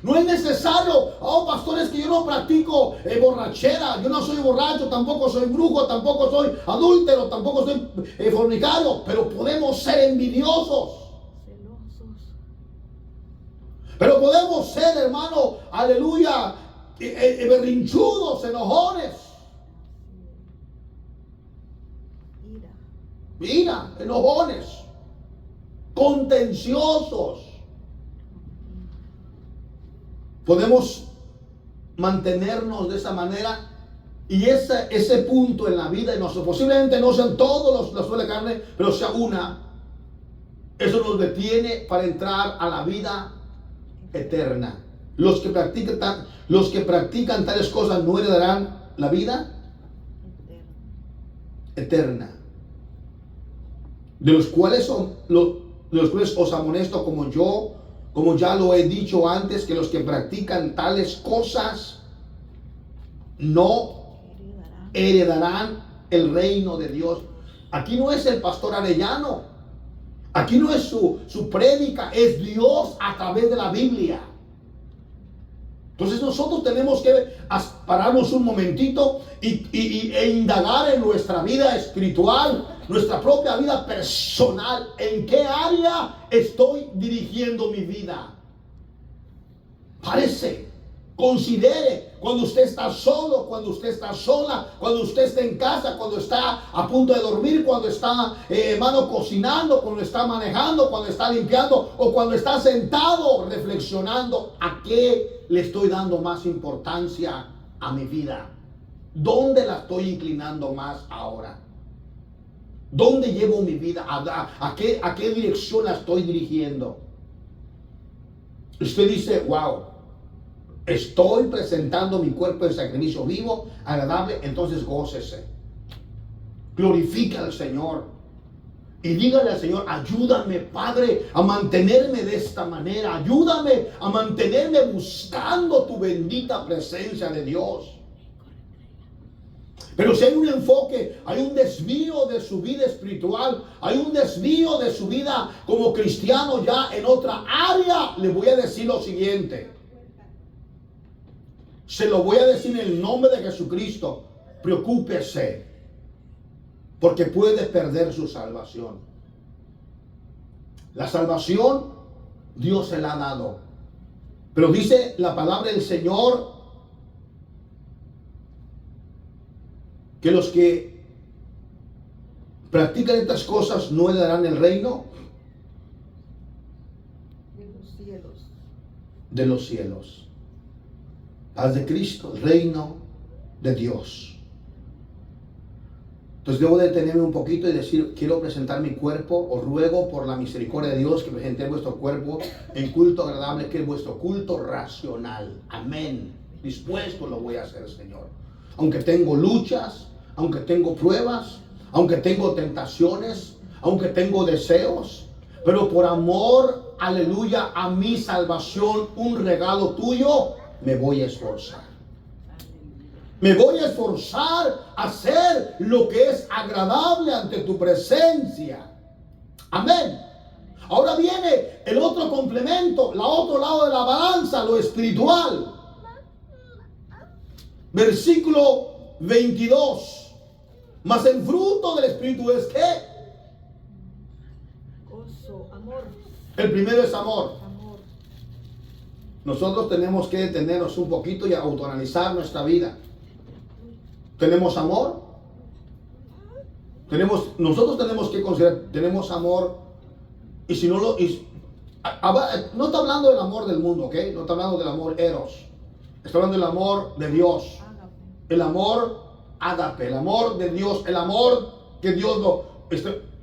No es necesario, pastores, que yo no practico borrachera, yo no soy borracho, tampoco soy brujo, tampoco soy adúltero, tampoco soy fornicario, pero podemos ser envidiosos. Celosos. Pero podemos ser, hermano, aleluya, berrinchudos, enojones. Ira, enojones, contenciosos. Podemos mantenernos de esa manera, y ese punto en la vida de nosotros, posiblemente no sean todos los de la carne, pero sea una, eso nos detiene para entrar a la vida eterna. Los que practican tales cosas no heredarán la vida eterna. De los cuales os amonesto, como ya lo he dicho antes, que los que practican tales cosas no heredarán el reino de Dios. Aquí no es el pastor Arellano, aquí no es su prédica, es Dios a través de la Biblia. Entonces nosotros tenemos que pararnos un momentito e indagar en nuestra vida espiritual, nuestra propia vida personal. ¿En qué área estoy dirigiendo mi vida? Considere cuando usted está solo, cuando usted está sola, cuando usted está en casa, cuando está a punto de dormir, cuando está, hermano, cocinando, cuando está manejando, cuando está limpiando o cuando está sentado reflexionando. ¿A qué le estoy dando más importancia a mi vida? ¿Dónde la estoy inclinando más ahora? ¿Dónde llevo mi vida? ¿A qué dirección la estoy dirigiendo? Usted dice, wow, estoy presentando mi cuerpo en sacrificio vivo, agradable, entonces gócese. Glorifica al Señor. Y dígale al Señor, ayúdame, Padre, a mantenerme de esta manera. Ayúdame a mantenerme buscando tu bendita presencia de Dios. Pero si hay un enfoque, hay un desvío de su vida espiritual, hay un desvío de su vida como cristiano ya en otra área, le voy a decir lo siguiente. Se lo voy a decir en el nombre de Jesucristo. Preocúpese, porque puede perder su salvación. La salvación Dios se la ha dado. Pero dice la palabra del Señor que los que practican estas cosas no heredarán el reino de los cielos. De los cielos. Paz de Cristo, el reino de Dios. Entonces debo detenerme un poquito y decir, quiero presentar mi cuerpo. Os ruego por la misericordia de Dios que presentéis vuestro cuerpo en culto agradable, que es vuestro culto racional. Amén. Dispuesto lo voy a hacer, Señor. Aunque tengo luchas, aunque tengo pruebas, aunque tengo tentaciones, aunque tengo deseos, pero por amor, aleluya, a mi salvación, un regalo tuyo, me voy a esforzar. Me voy a esforzar a hacer lo que es agradable ante tu presencia. Amén. Ahora viene el otro complemento, el otro lado de la balanza, lo espiritual. Versículo 22. Mas el fruto del Espíritu es ¿qué? Gozo, amor. El primero es amor. Amor. Nosotros tenemos que detenernos un poquito y autoanalizar nuestra vida. ¿Tenemos amor? Nosotros tenemos que considerar, tenemos amor, y si no lo... no está hablando del amor del mundo, ¿ok? No está hablando del amor eros. Está hablando del amor de Dios. Ágape. El amor ágape, el amor de Dios, el amor que Dios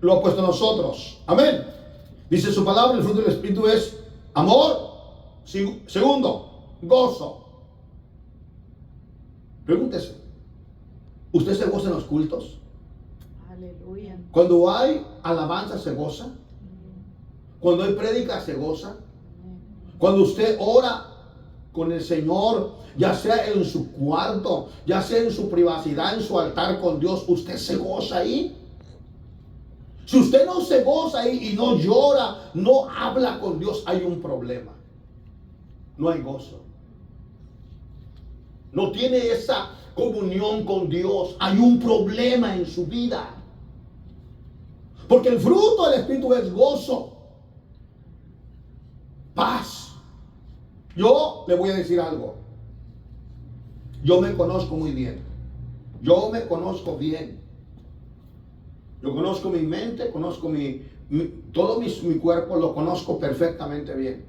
lo ha puesto en nosotros. Amén. Dice su palabra, el fruto del Espíritu es amor. Segundo, gozo. Pregúntese, ¿usted se goza en los cultos? Aleluya. Cuando hay alabanza se goza. Cuando hay prédica se goza. Cuando usted ora con el Señor, ya sea en su cuarto, ya sea en su privacidad, en su altar con Dios, ¿usted se goza ahí? Si usted no se goza ahí y no llora, no habla con Dios, hay un problema. No hay gozo. No tiene esa comunión con Dios. Hay un problema en su vida. Porque el fruto del Espíritu es gozo, paz. Yo le voy a decir algo. Yo me conozco muy bien. Yo me conozco bien. Yo conozco mi mente, conozco todo mi cuerpo, lo conozco perfectamente bien.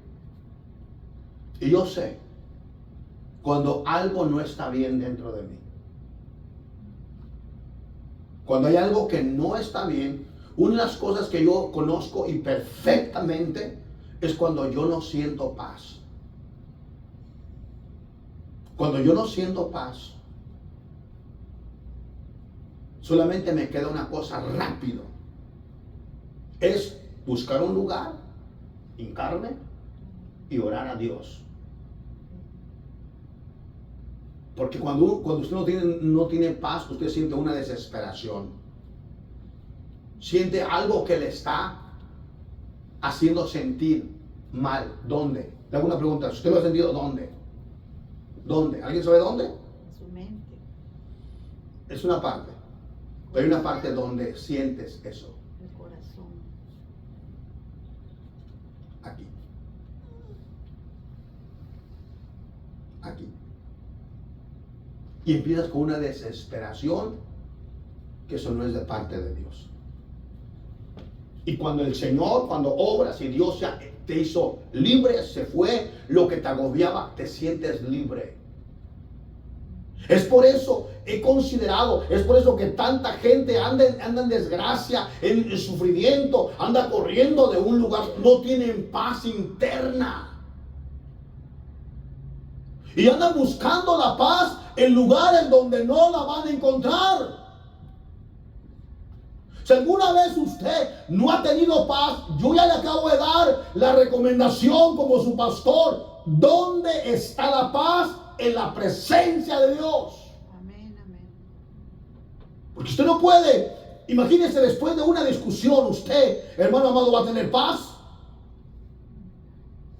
Y yo sé cuando algo no está bien dentro de mí. Cuando hay algo que no está bien, una de las cosas que yo conozco y perfectamente es cuando yo no siento paz. Cuando yo no siento paz, solamente me queda una cosa rápido. Es buscar un lugar, hincarme y orar a Dios. Porque cuando usted no tiene paz, usted siente una desesperación. Siente algo que le está haciendo sentir mal. ¿Dónde? Le hago una pregunta. ¿Usted lo ha sentido dónde? ¿Dónde? ¿Alguien sabe dónde? En su mente. Es una parte. Pero hay una parte donde sientes eso. El corazón. Aquí. Aquí. Y empiezas con una desesperación que eso no es de parte de Dios. Y cuando el Señor, cuando obras y Dios ya te hizo libre, se fue lo que te agobiaba, te sientes libre. Es por eso he considerado, es por eso que tanta gente anda en desgracia, en sufrimiento, anda corriendo de un lugar, no tienen paz interna. Y andan buscando la paz en lugares donde no la van a encontrar. Si alguna vez usted no ha tenido paz, yo ya le acabo de dar la recomendación como su pastor. ¿Dónde está la paz? En la presencia de Dios. Amén, amén. Porque usted no puede, imagínese después de una discusión, usted, hermano amado, va a tener paz.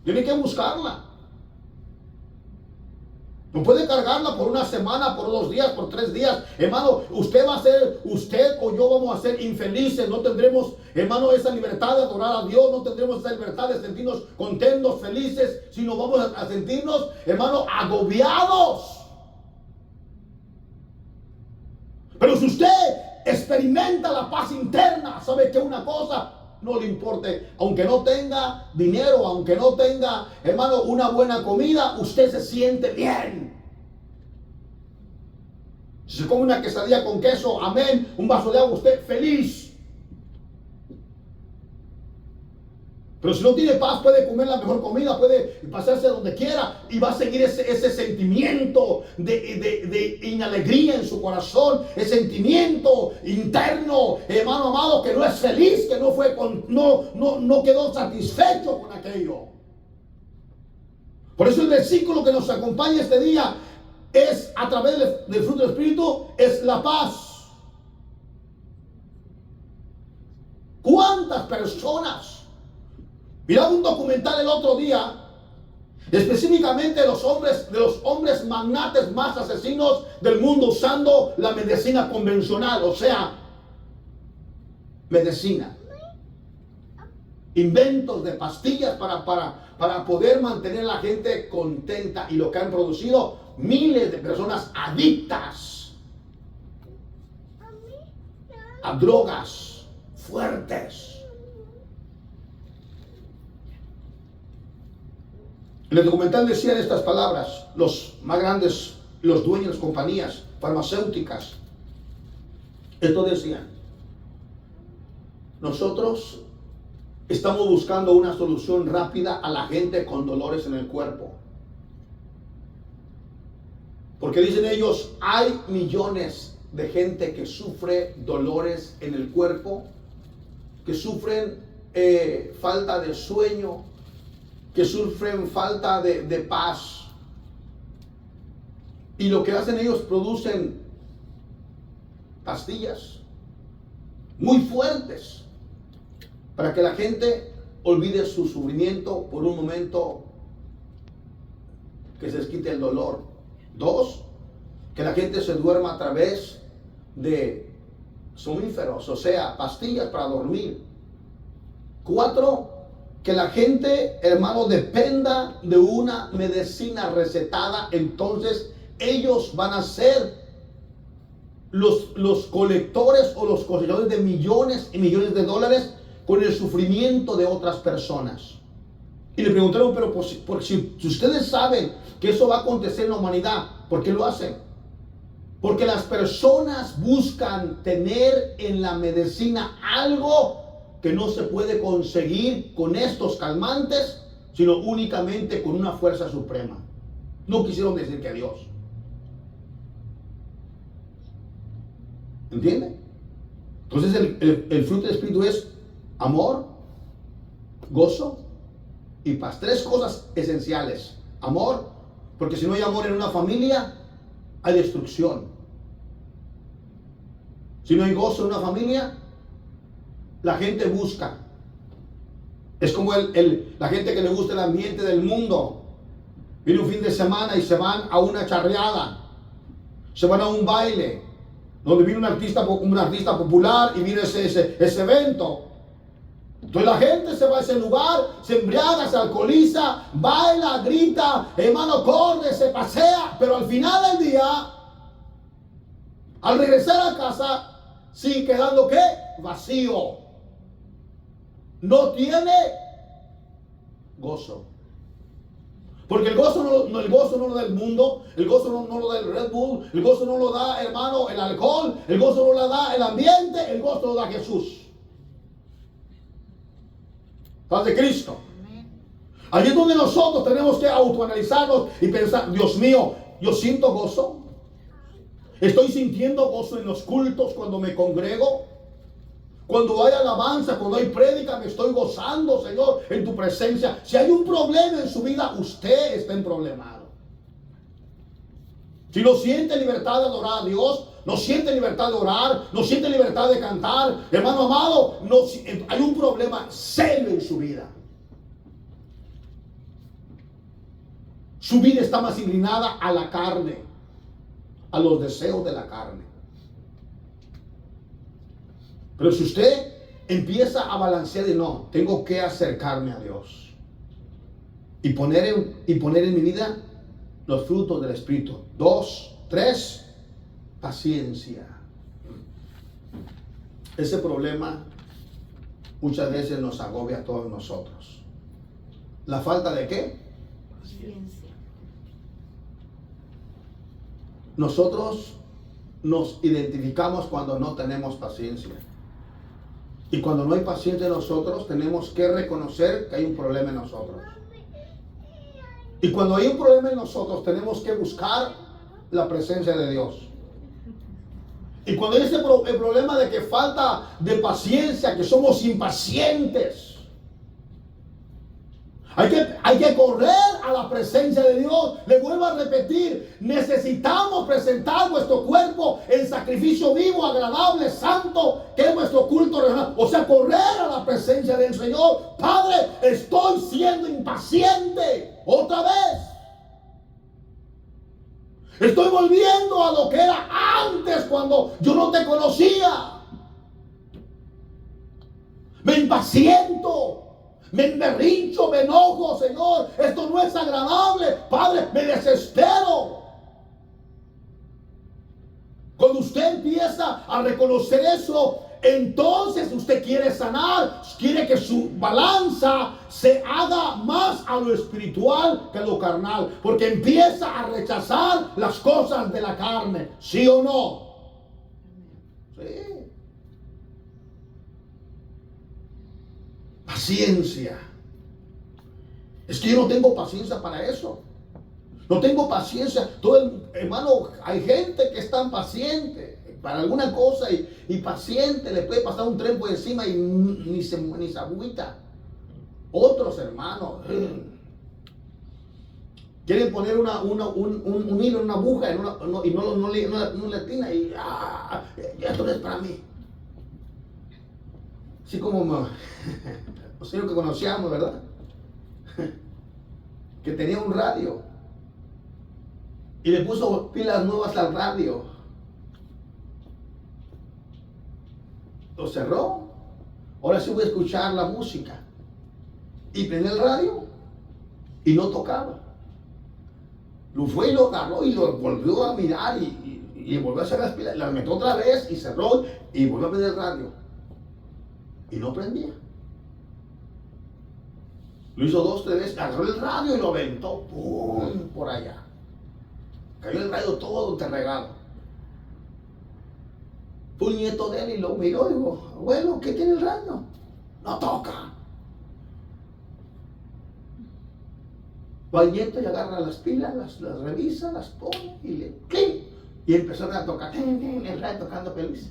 Tiene que buscarla. No puede cargarla por una semana, por 2 días, por 3 días. Hermano, usted o yo vamos a ser infelices. No tendremos, hermano, esa libertad de adorar a Dios. No tendremos esa libertad de sentirnos contentos, felices, sino vamos a sentirnos, hermano, agobiados. Pero si usted experimenta la paz interna, sabe que una cosa no le importe, aunque no tenga dinero, aunque no tenga, hermano, una buena comida, usted se siente bien. Si se come una quesadilla con queso, amén, un vaso de agua, usted feliz. Pero si no tiene paz, puede comer la mejor comida, puede pasarse donde quiera y va a seguir ese sentimiento de inalegría en su corazón, ese sentimiento interno, hermano amado, que no es feliz, que no quedó satisfecho con aquello. Por eso el versículo que nos acompaña este día es, a través del fruto del Espíritu, es la paz. ¿Cuántas personas? Miraba un documental el otro día, específicamente de los hombres magnates más asesinos del mundo usando la medicina convencional, o sea, medicina. Inventos de pastillas para poder mantener a la gente contenta, y lo que han producido miles de personas adictas a drogas fuertes. En el documental decían estas palabras, los más grandes, los dueños de las compañías farmacéuticas. Esto decían: nosotros estamos buscando una solución rápida a la gente con dolores en el cuerpo. Porque dicen ellos, hay millones de gente que sufre dolores en el cuerpo, que sufren falta de sueño, que sufren falta de paz. Y lo que hacen ellos, producen pastillas muy fuertes para que la gente olvide su sufrimiento por un momento, que se les quite el dolor. 2, que la gente se duerma a través de somníferos, o sea, pastillas para dormir. 4, que la gente, hermano, dependa de una medicina recetada. Entonces ellos van a ser los colectores o los cosechadores de millones y millones de dólares con el sufrimiento de otras personas. Y le preguntaron, pero si ustedes saben que eso va a acontecer en la humanidad, ¿por qué lo hacen? Porque las personas buscan tener en la medicina algo que no se puede conseguir con estos calmantes, sino únicamente con una fuerza suprema. No quisieron decir que Dios. ¿Entiende? Entonces el fruto del Espíritu es amor, gozo y paz. 3 cosas esenciales. Amor, porque si no hay amor en una familia, hay destrucción. Si no hay gozo en una familia, la gente busca. Es como la gente que le gusta el ambiente del mundo. Viene un fin de semana y se van a una charreada, se van a un baile donde viene un artista popular y viene ese evento. Entonces la gente se va a ese lugar, se embriaga, se alcoholiza, baila, grita, hermano, corre, se pasea, pero al final del día, al regresar a casa, sigue quedando ¿qué? Vacío. No tiene gozo. Porque el gozo no lo da el mundo, el gozo no lo da el Red Bull, el gozo no lo da, hermano, el alcohol, el gozo no lo da el ambiente, el gozo lo da Jesús. Paz de Cristo. Allí es donde nosotros tenemos que autoanalizarnos y pensar, Dios mío, yo siento gozo. Estoy sintiendo gozo en los cultos cuando me congrego. Cuando hay alabanza, cuando hay prédica, me estoy gozando, Señor, en tu presencia. Si hay un problema en su vida, usted está en problemado. Si no siente libertad de adorar a Dios, no siente libertad de orar, no siente libertad de cantar, hermano amado, hay un problema serio en su vida. Su vida está más inclinada a la carne, a los deseos de la carne. Pero si usted empieza a balancear y no, tengo que acercarme a Dios y poner en mi vida los frutos del Espíritu. 2, 3, paciencia. Ese problema muchas veces nos agobia a todos nosotros. ¿La falta de qué? Paciencia. Nosotros nos identificamos cuando no tenemos paciencia. Y cuando no hay paciencia en nosotros, tenemos que reconocer que hay un problema en nosotros. Y cuando hay un problema en nosotros, tenemos que buscar la presencia de Dios. Y cuando hay el problema de que falta de paciencia, que somos impacientes, hay que correr a la presencia de Dios. Le vuelvo a repetir, necesitamos presentar nuestro cuerpo en sacrificio vivo, agradable, santo, que es nuestro culto real. O sea, correr a la presencia del Señor. Padre, estoy siendo impaciente otra vez. Estoy volviendo a lo que era antes, cuando yo no te conocía. Me impaciento. Me emberrincho, me enojo, Señor. Esto no es agradable. Padre, me desespero. Cuando usted empieza a reconocer eso, entonces usted quiere sanar. Quiere que su balanza se haga más a lo espiritual que a lo carnal. Porque empieza a rechazar las cosas de la carne. ¿Sí o no? Sí. Paciencia. Es que yo no tengo paciencia para eso. No tengo paciencia. Hermano, hay gente que es tan paciente para alguna cosa y paciente, le puede pasar un tren por encima y ni se agüita. Otros hermanos quieren poner un hilo, una aguja y no le atina y esto no es para mí. Así como un señor que conocíamos, ¿verdad? Que tenía un radio y le puso pilas nuevas al radio. Lo cerró. Ahora sí voy a escuchar la música. Y prendió el radio y no tocaba. Lo fue y lo agarró y lo volvió a mirar y volvió a hacer las pilas. Las metió otra vez y cerró y volvió a prender el radio. Y no prendía. Lo hizo 2, 3 veces, agarró el radio y lo aventó, ¡pum!, por allá. Cayó el radio todo entregado. Fue un nieto de él y lo miró y dijo, abuelo, ¿qué tiene el radio? No toca. Va el nieto y agarra las pilas, las revisa, las pone y le ¡clin! Y empezó a tocar, el radio tocando feliz.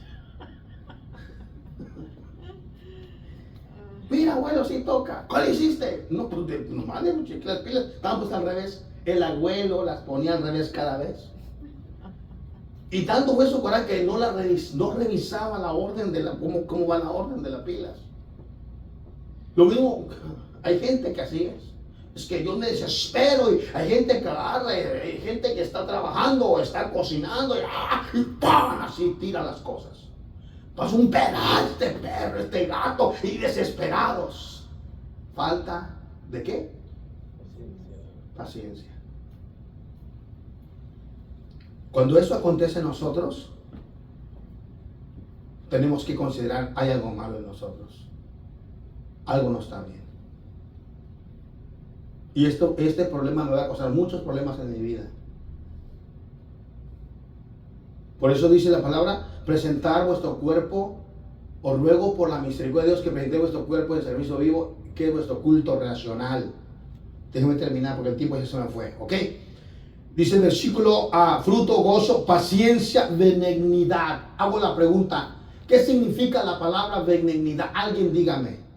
Mira, abuelo, sí toca. ¿Cuál hiciste? No, pues nomás le chequeé las pilas. Estaban pues al revés. El abuelo las ponía al revés cada vez. Y tanto fue su coraje que no revisaba la orden de cómo va la orden de las pilas. Lo mismo, hay gente que así es. Es que yo me desespero y hay gente que agarra, hay gente que está trabajando o está cocinando y ¡pam!, así tira las cosas. Pasa un pedazo, este perro, este gato, y desesperados. Falta de qué? Paciencia. Cuando eso acontece en nosotros, tenemos que considerar hay algo malo en nosotros. Algo no está bien. Y este problema me va a causar muchos problemas en mi vida. Por eso dice la palabra, presentar vuestro cuerpo, os ruego por la misericordia de Dios que presentéis vuestro cuerpo en servicio vivo, que es vuestro culto racional. Déjenme terminar porque el tiempo ya se me fue, ¿ok? Dice el versículo, fruto, gozo, paciencia, benignidad. Hago la pregunta, ¿qué significa la palabra benignidad? Alguien dígame.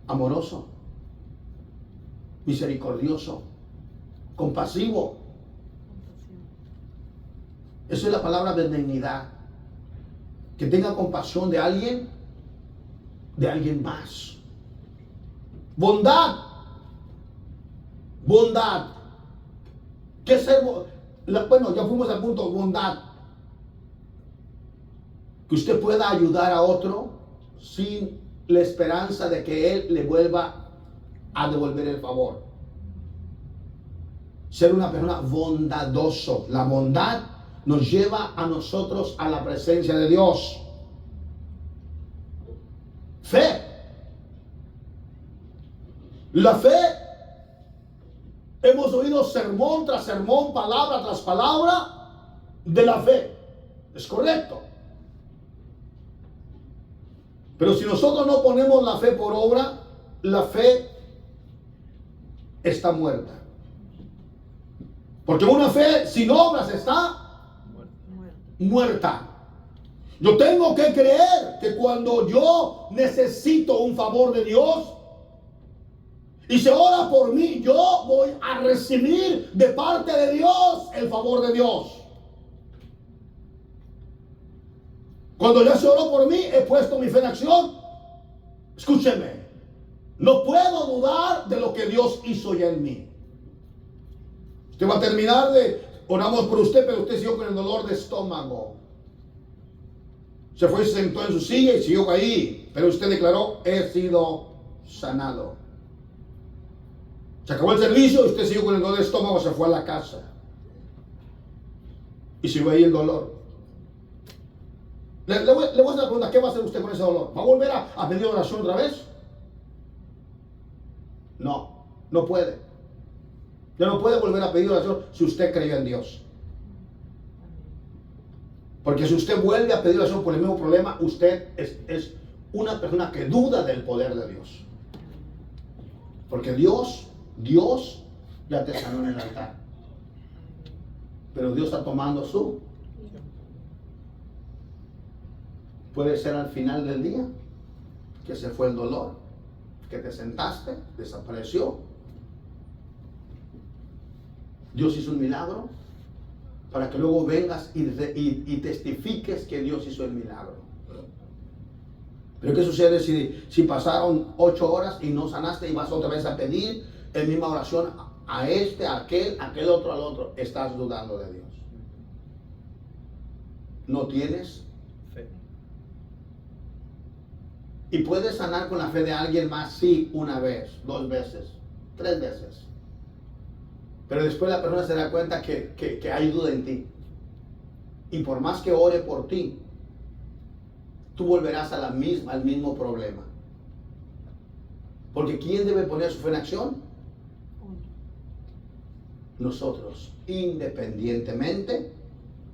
Amoroso, misericordioso, compasivo. Eso es la palabra benignidad. Que tenga compasión de alguien de alguien más. Bondad. Bondad. ¿Qué es ser? Bueno, ya fuimos al punto, bondad. Que usted pueda ayudar a otro sin la esperanza de que él le vuelva a devolver el favor. Ser una persona bondadoso. La bondad nos lleva a nosotros a la presencia de Dios. Fe. La fe, hemos oído sermón tras sermón, palabra tras palabra de la fe. Es correcto. Pero si nosotros no ponemos la fe por obra, la fe está muerta. Porque una fe sin obras está muerta. Yo tengo que creer que cuando yo necesito un favor de Dios y se ora por mí, yo voy a recibir de parte de Dios el favor de Dios. Cuando ya se oró por mí, he puesto mi fe en acción. Escúcheme, no puedo dudar de lo que Dios hizo ya en mí. Usted va a terminar oramos por usted, pero usted siguió con el dolor de estómago. Se fue y se sentó en su silla y siguió ahí. Pero usted declaró, he sido sanado. Se acabó el servicio y usted siguió con el dolor de estómago, se fue a la casa. Y siguió ahí el dolor. Le voy a hacer la pregunta, ¿qué va a hacer usted con ese dolor? ¿Va a volver a pedir oración otra vez? No, no puede. Ya no puede volver a pedir oración si usted creyó en Dios. Porque si usted vuelve a pedir oración por el mismo problema, usted es una persona que duda del poder de Dios. Porque Dios ya te sanó en el altar. Pero Dios está tomando su. Puede ser al final del día que se fue el dolor, que te sentaste, desapareció. Dios hizo un milagro para que luego vengas y testifiques que Dios hizo el milagro. Pero ¿qué sucede si pasaron 8 horas y no sanaste y vas otra vez a pedir en misma oración a aquel otro, al otro? Estás dudando de Dios. No tienes fe. ¿Y puedes sanar con la fe de alguien más? Sí, 1 vez, 2 veces, 3 veces. Pero después la persona se da cuenta que hay duda en ti. Y por más que ore por ti, tú volverás al mismo problema. Porque ¿quién debe poner su fe en acción? Nosotros, independientemente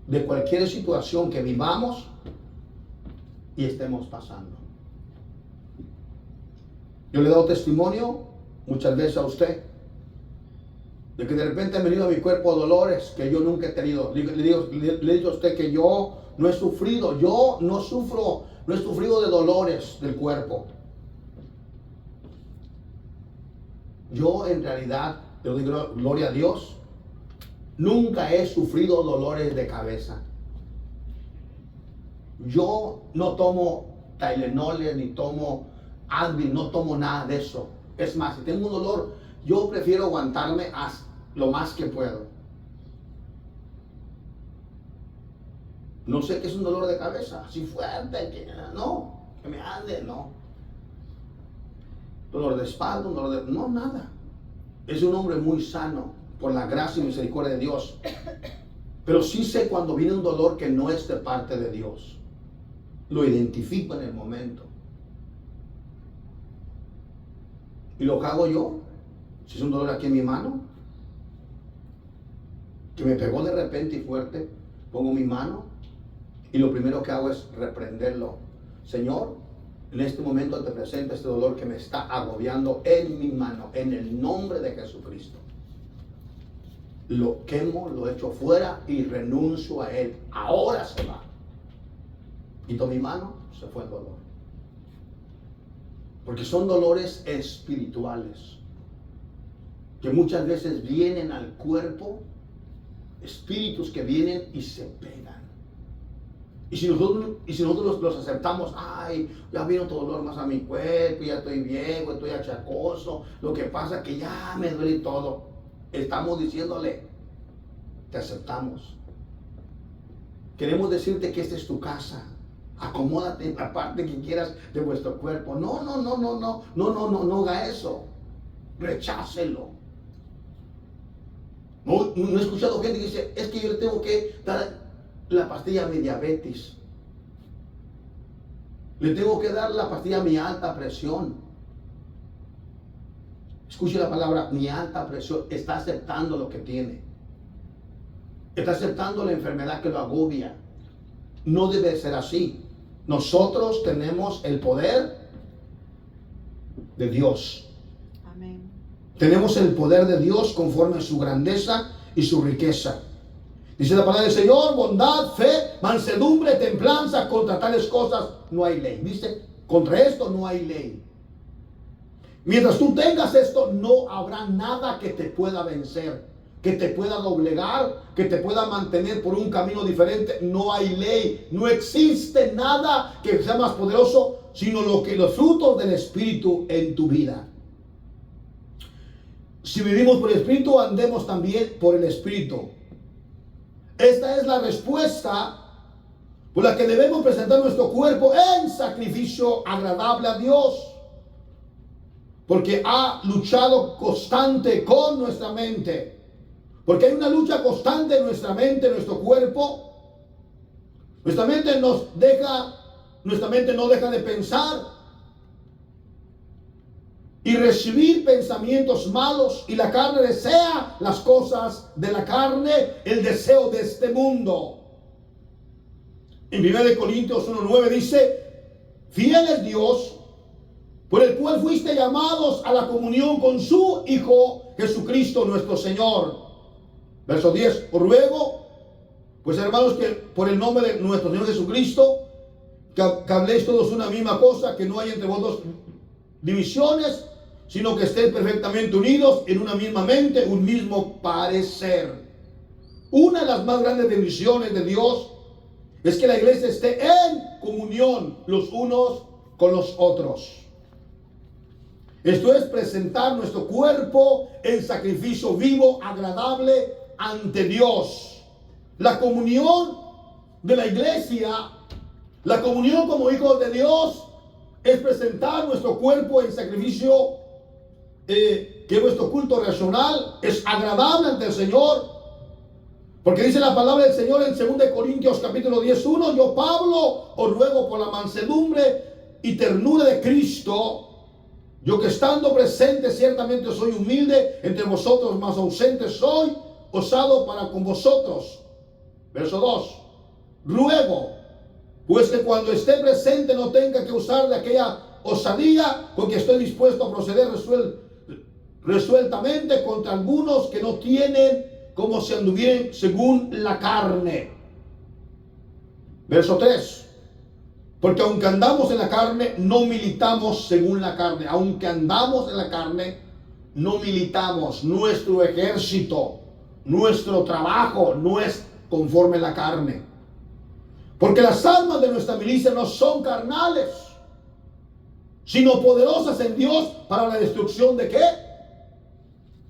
de cualquier situación que vivamos y estemos pasando. Yo le he dado testimonio muchas veces a usted de que de repente han venido a mi cuerpo dolores que yo nunca he tenido. Le he dicho a usted que yo no he sufrido, yo no he sufrido de dolores del cuerpo. Yo en realidad, le doy gloria a Dios, nunca he sufrido dolores de cabeza. Yo no tomo Tylenol ni tomo Advil, no tomo nada de eso. Es más, si tengo un dolor, yo prefiero aguantarme lo más que puedo. No sé qué es un dolor de cabeza, así fuerte, que me ande, no. Dolor de espalda, no, nada. Es un hombre muy sano, por la gracia y misericordia de Dios. Pero sí sé cuando viene un dolor que no es de parte de Dios. Lo identifico en el momento. Y lo que hago yo, si es un dolor aquí en mi mano, que me pegó de repente y fuerte, pongo mi mano y lo primero que hago es reprenderlo. Señor, en este momento te presento este dolor que me está agobiando en mi mano, en el nombre de Jesucristo. Lo quemo, lo echo fuera y renuncio a él. Ahora se va. Quito mi mano, se fue el dolor. Porque son dolores espirituales que muchas veces vienen al cuerpo, espíritus que vienen y se pegan. Y si nosotros los aceptamos, ay, ya vino todo dolor más a mi cuerpo, ya estoy viejo, estoy achacoso, lo que pasa es que ya me duele todo. Estamos diciéndole, te aceptamos. Queremos decirte que esta es tu casa. Acomódate en la parte que quieras de vuestro cuerpo. No haga eso. Rechácelo. No he escuchado gente que dice, es que yo le tengo que dar la pastilla a mi diabetes. Le tengo que dar la pastilla a mi alta presión. Escuche la palabra, mi alta presión. Está aceptando lo que tiene. Está aceptando la enfermedad que lo agobia. No debe ser así. Nosotros tenemos el poder de Dios. Amén. Tenemos el poder de Dios conforme a su grandeza y su riqueza. Dice la palabra del Señor, bondad, fe, mansedumbre, templanza, contra tales cosas no hay ley. Dice, contra esto no hay ley. Mientras tú tengas esto, no habrá nada que te pueda vencer, que te pueda doblegar, que te pueda mantener por un camino diferente. No hay ley, no existe nada que sea más poderoso, sino los frutos del Espíritu en tu vida. Si vivimos por el Espíritu, andemos también por el Espíritu. Esta es la respuesta por la que debemos presentar nuestro cuerpo en sacrificio agradable a Dios. Porque ha luchado constante con nuestra mente. Porque hay una lucha constante en nuestra mente, en nuestro cuerpo. Nuestra mente no deja de pensar y recibir pensamientos malos, y la carne desea las cosas de la carne, el deseo de este mundo. En 1 Corintios 1:9 dice, fiel es Dios, por el cual fuiste llamados a la comunión con su Hijo Jesucristo nuestro Señor. Verso 10, os ruego, pues hermanos, que por el nombre de nuestro Señor Jesucristo, que habléis todos una misma cosa, que no haya entre vosotros divisiones, sino que estén perfectamente unidos en una misma mente, un mismo parecer. Una de las más grandes bendiciones de Dios es que la iglesia esté en comunión los unos con los otros. Esto es presentar nuestro cuerpo en sacrificio vivo, agradable ante Dios. La comunión de la iglesia, la comunión como hijos de Dios, es presentar nuestro cuerpo en sacrificio, que vuestro culto racional es agradable ante el Señor. Porque dice la palabra del Señor en 2 Corintios capítulo 10:1, yo Pablo os ruego por la mansedumbre y ternura de Cristo, yo que estando presente ciertamente soy humilde entre vosotros, mas ausente soy osado para con vosotros. Verso 2, ruego pues que cuando esté presente no tenga que usar de aquella osadía con que estoy dispuesto a proceder resueltamente contra algunos que no tienen como si anduvieran según la carne. Verso 3, porque aunque andamos en la carne, no militamos según la carne. Aunque andamos en la carne, no militamos. Nuestro ejército, nuestro trabajo no es conforme a la carne. Porque las armas de nuestra milicia no son carnales, sino poderosas en Dios para la destrucción de ¿qué?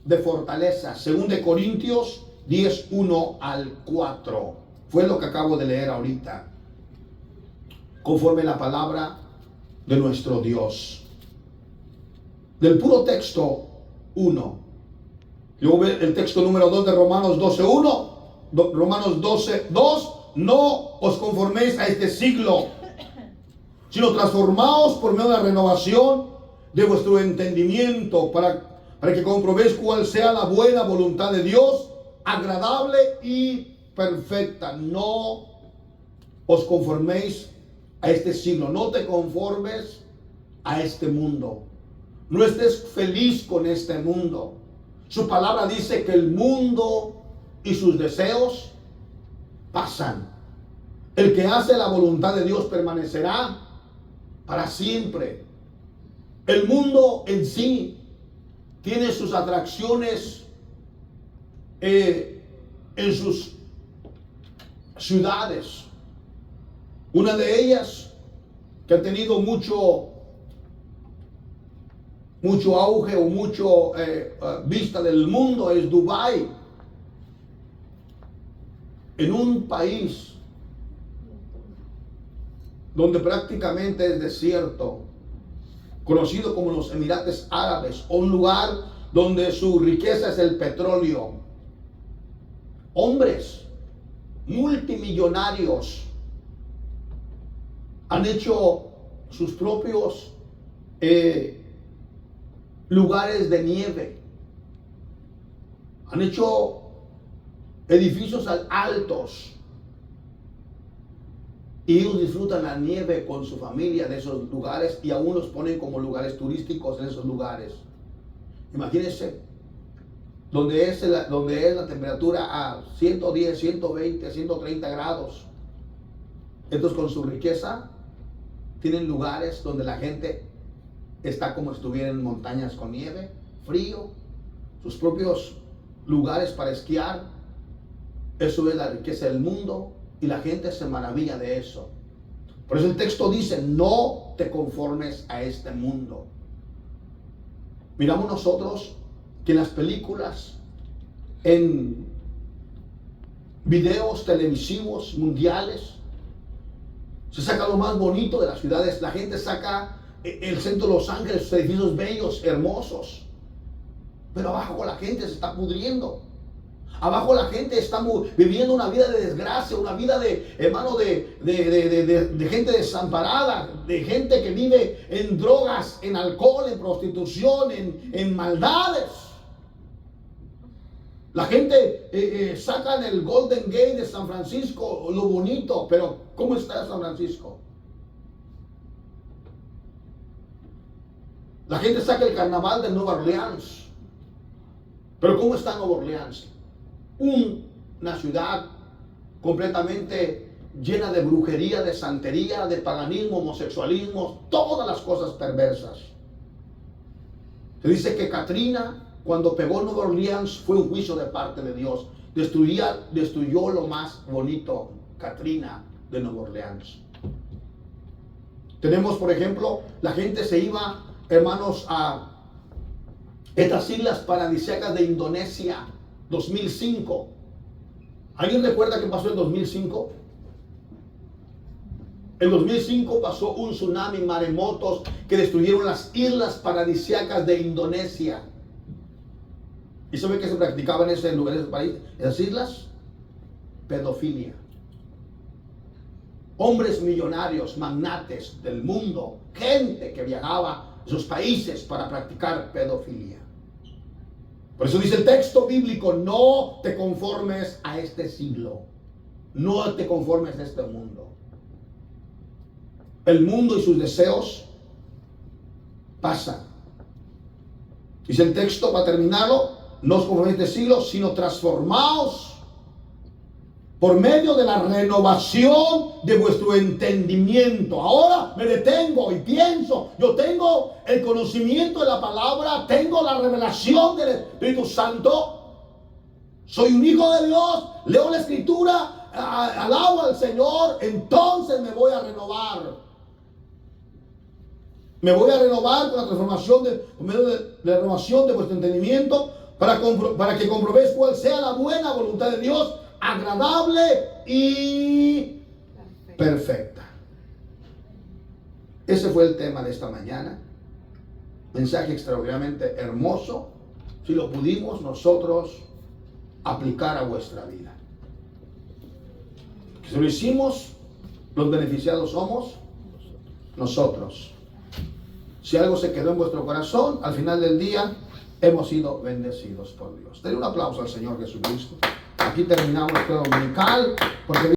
De fortaleza. 2 Corintios 10:1-4. Fue lo que acabo de leer ahorita. Conforme la palabra de nuestro Dios. Del puro texto 1. Luego el texto número 2 de Romanos 12:1. Romanos 12:2. No os conforméis a este siglo, sino transformaos por medio de la renovación de vuestro entendimiento, para que comprobéis cuál sea la buena voluntad de Dios, agradable y perfecta. No os conforméis a este siglo, no te conformes a este mundo. No estés feliz con este mundo. Su palabra dice que el mundo y sus deseos pasan. El que hace la voluntad de Dios permanecerá para siempre. El mundo en sí tiene sus atracciones en sus ciudades. Una de ellas que ha tenido mucho auge o mucho vista del mundo es Dubái. En un país donde prácticamente es desierto, conocido como los Emiratos Árabes, un lugar donde su riqueza es el petróleo. Hombres multimillonarios han hecho sus propios lugares de nieve, han hecho edificios altos y ellos disfrutan la nieve con su familia de esos lugares y aún los ponen como lugares turísticos en esos lugares. Imagínense, donde es la temperatura a 110, 120, 130 grados. Entonces con su riqueza tienen lugares donde la gente está como si estuviera en montañas con nieve, frío, sus propios lugares para esquiar. Eso es la riqueza del mundo y la gente se maravilla de eso. Por eso el texto dice, no te conformes a este mundo. Miramos nosotros que en las películas, en videos televisivos mundiales, se saca lo más bonito de las ciudades. La gente saca el centro de Los Ángeles, sus edificios bellos, hermosos. Pero abajo la gente se está pudriendo. Abajo la gente está viviendo una vida de desgracia, una vida de, hermano, de gente desamparada, de gente que vive en drogas, en alcohol, en prostitución, en maldades. La gente saca en el Golden Gate de San Francisco lo bonito, pero ¿cómo está San Francisco? La gente saca el carnaval de Nueva Orleans, pero ¿cómo está Nueva Orleans? Una ciudad completamente llena de brujería, de santería, de paganismo, homosexualismo, todas las cosas perversas. Se dice que Katrina, cuando pegó Nueva Orleans, fue un juicio de parte de Dios. Destruyó lo más bonito, Katrina de Nueva Orleans. Tenemos, por ejemplo, la gente se iba, hermanos, a estas islas paradisíacas de Indonesia, 2005. ¿Alguien recuerda qué pasó en 2005? En 2005 pasó un tsunami, maremotos que destruyeron las islas paradisíacas de Indonesia. ¿Y sabe qué se practicaba en ese lugar, en esas islas? Pedofilia. Hombres millonarios, magnates del mundo, gente que viajaba a sus países para practicar pedofilia. Por eso dice el texto bíblico, no te conformes a este siglo, no te conformes a este mundo. El mundo y sus deseos pasan. Dice el texto, para terminarlo, no os conforméis a este siglo, sino transformaos por medio de la renovación de vuestro entendimiento. Ahora me detengo y pienso, yo tengo el conocimiento de la palabra, tengo la revelación del Espíritu Santo, soy un hijo de Dios, leo la escritura, alabo al Señor, entonces me voy a renovar. Me voy a renovar con la transformación por medio de la renovación de vuestro entendimiento para que comprobéis cuál sea la buena voluntad de Dios, agradable y perfecta. Ese fue el tema de esta mañana. Mensaje extraordinariamente hermoso. Si lo pudimos nosotros aplicar a vuestra vida. Si lo hicimos, los beneficiados somos nosotros. Si algo se quedó en vuestro corazón, al final del día hemos sido bendecidos por Dios. Denle un aplauso al Señor Jesucristo. Aquí terminamos nuestra dominical, porque